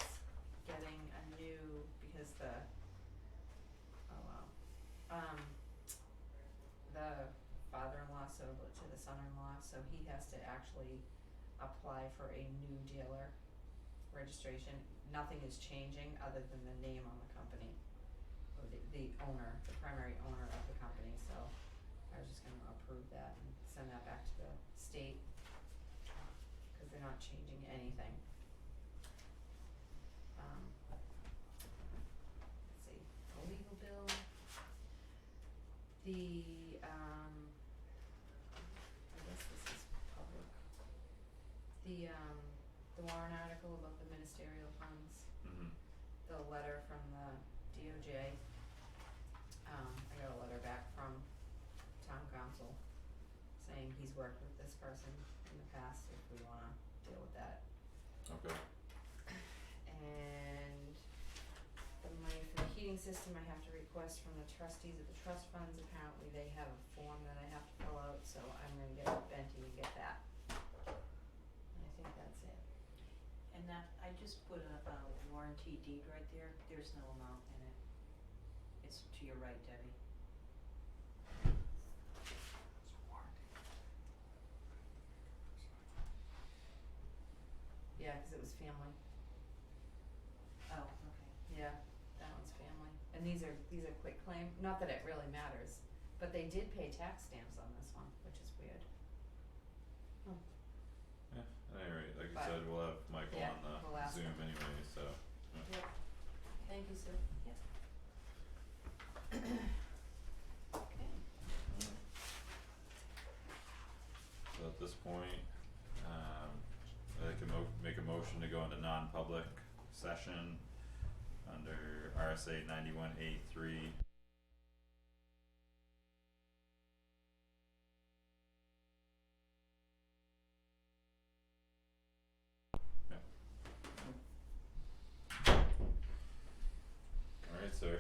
getting a new, because the father-in-law sold it to the son-in-law, so he has to actually apply for a new dealer registration. Nothing is changing other than the name on the company, or the owner, the primary owner of the company, so I was just gonna approve that and send that back to the state, cause they're not changing anything. Let's see, the legal bill, I guess this is public. The warrant article about the ministerial funds, Mhm. the letter from the DOJ. I got a letter back from town council saying he's worked with this person in the past, if we wanna deal with that. Okay. And the money for the heating system I have to request from the trustees of the trust funds, apparently they have a form that I have to fill out, so I'm gonna get with Benty and get that. And I think that's it. And that, I just put a warranty deed right there, there's no amount in it. It's to your right, Debbie. Yeah, 'cause it was family. Oh, okay. Yeah, that one's family. And these are quick claim, not that it really matters, but they did pay tax stamps on this one, which is weird. Yeah, at any rate, like you But- said, we'll have Michael yeah, on we'll the ask Zoom him. anyway, so. Yep. Thank you, Sue. Yep. Okay. So at this point, I can make a motion to go into non-public session under RSA 91A3. Yeah. Alright, sir.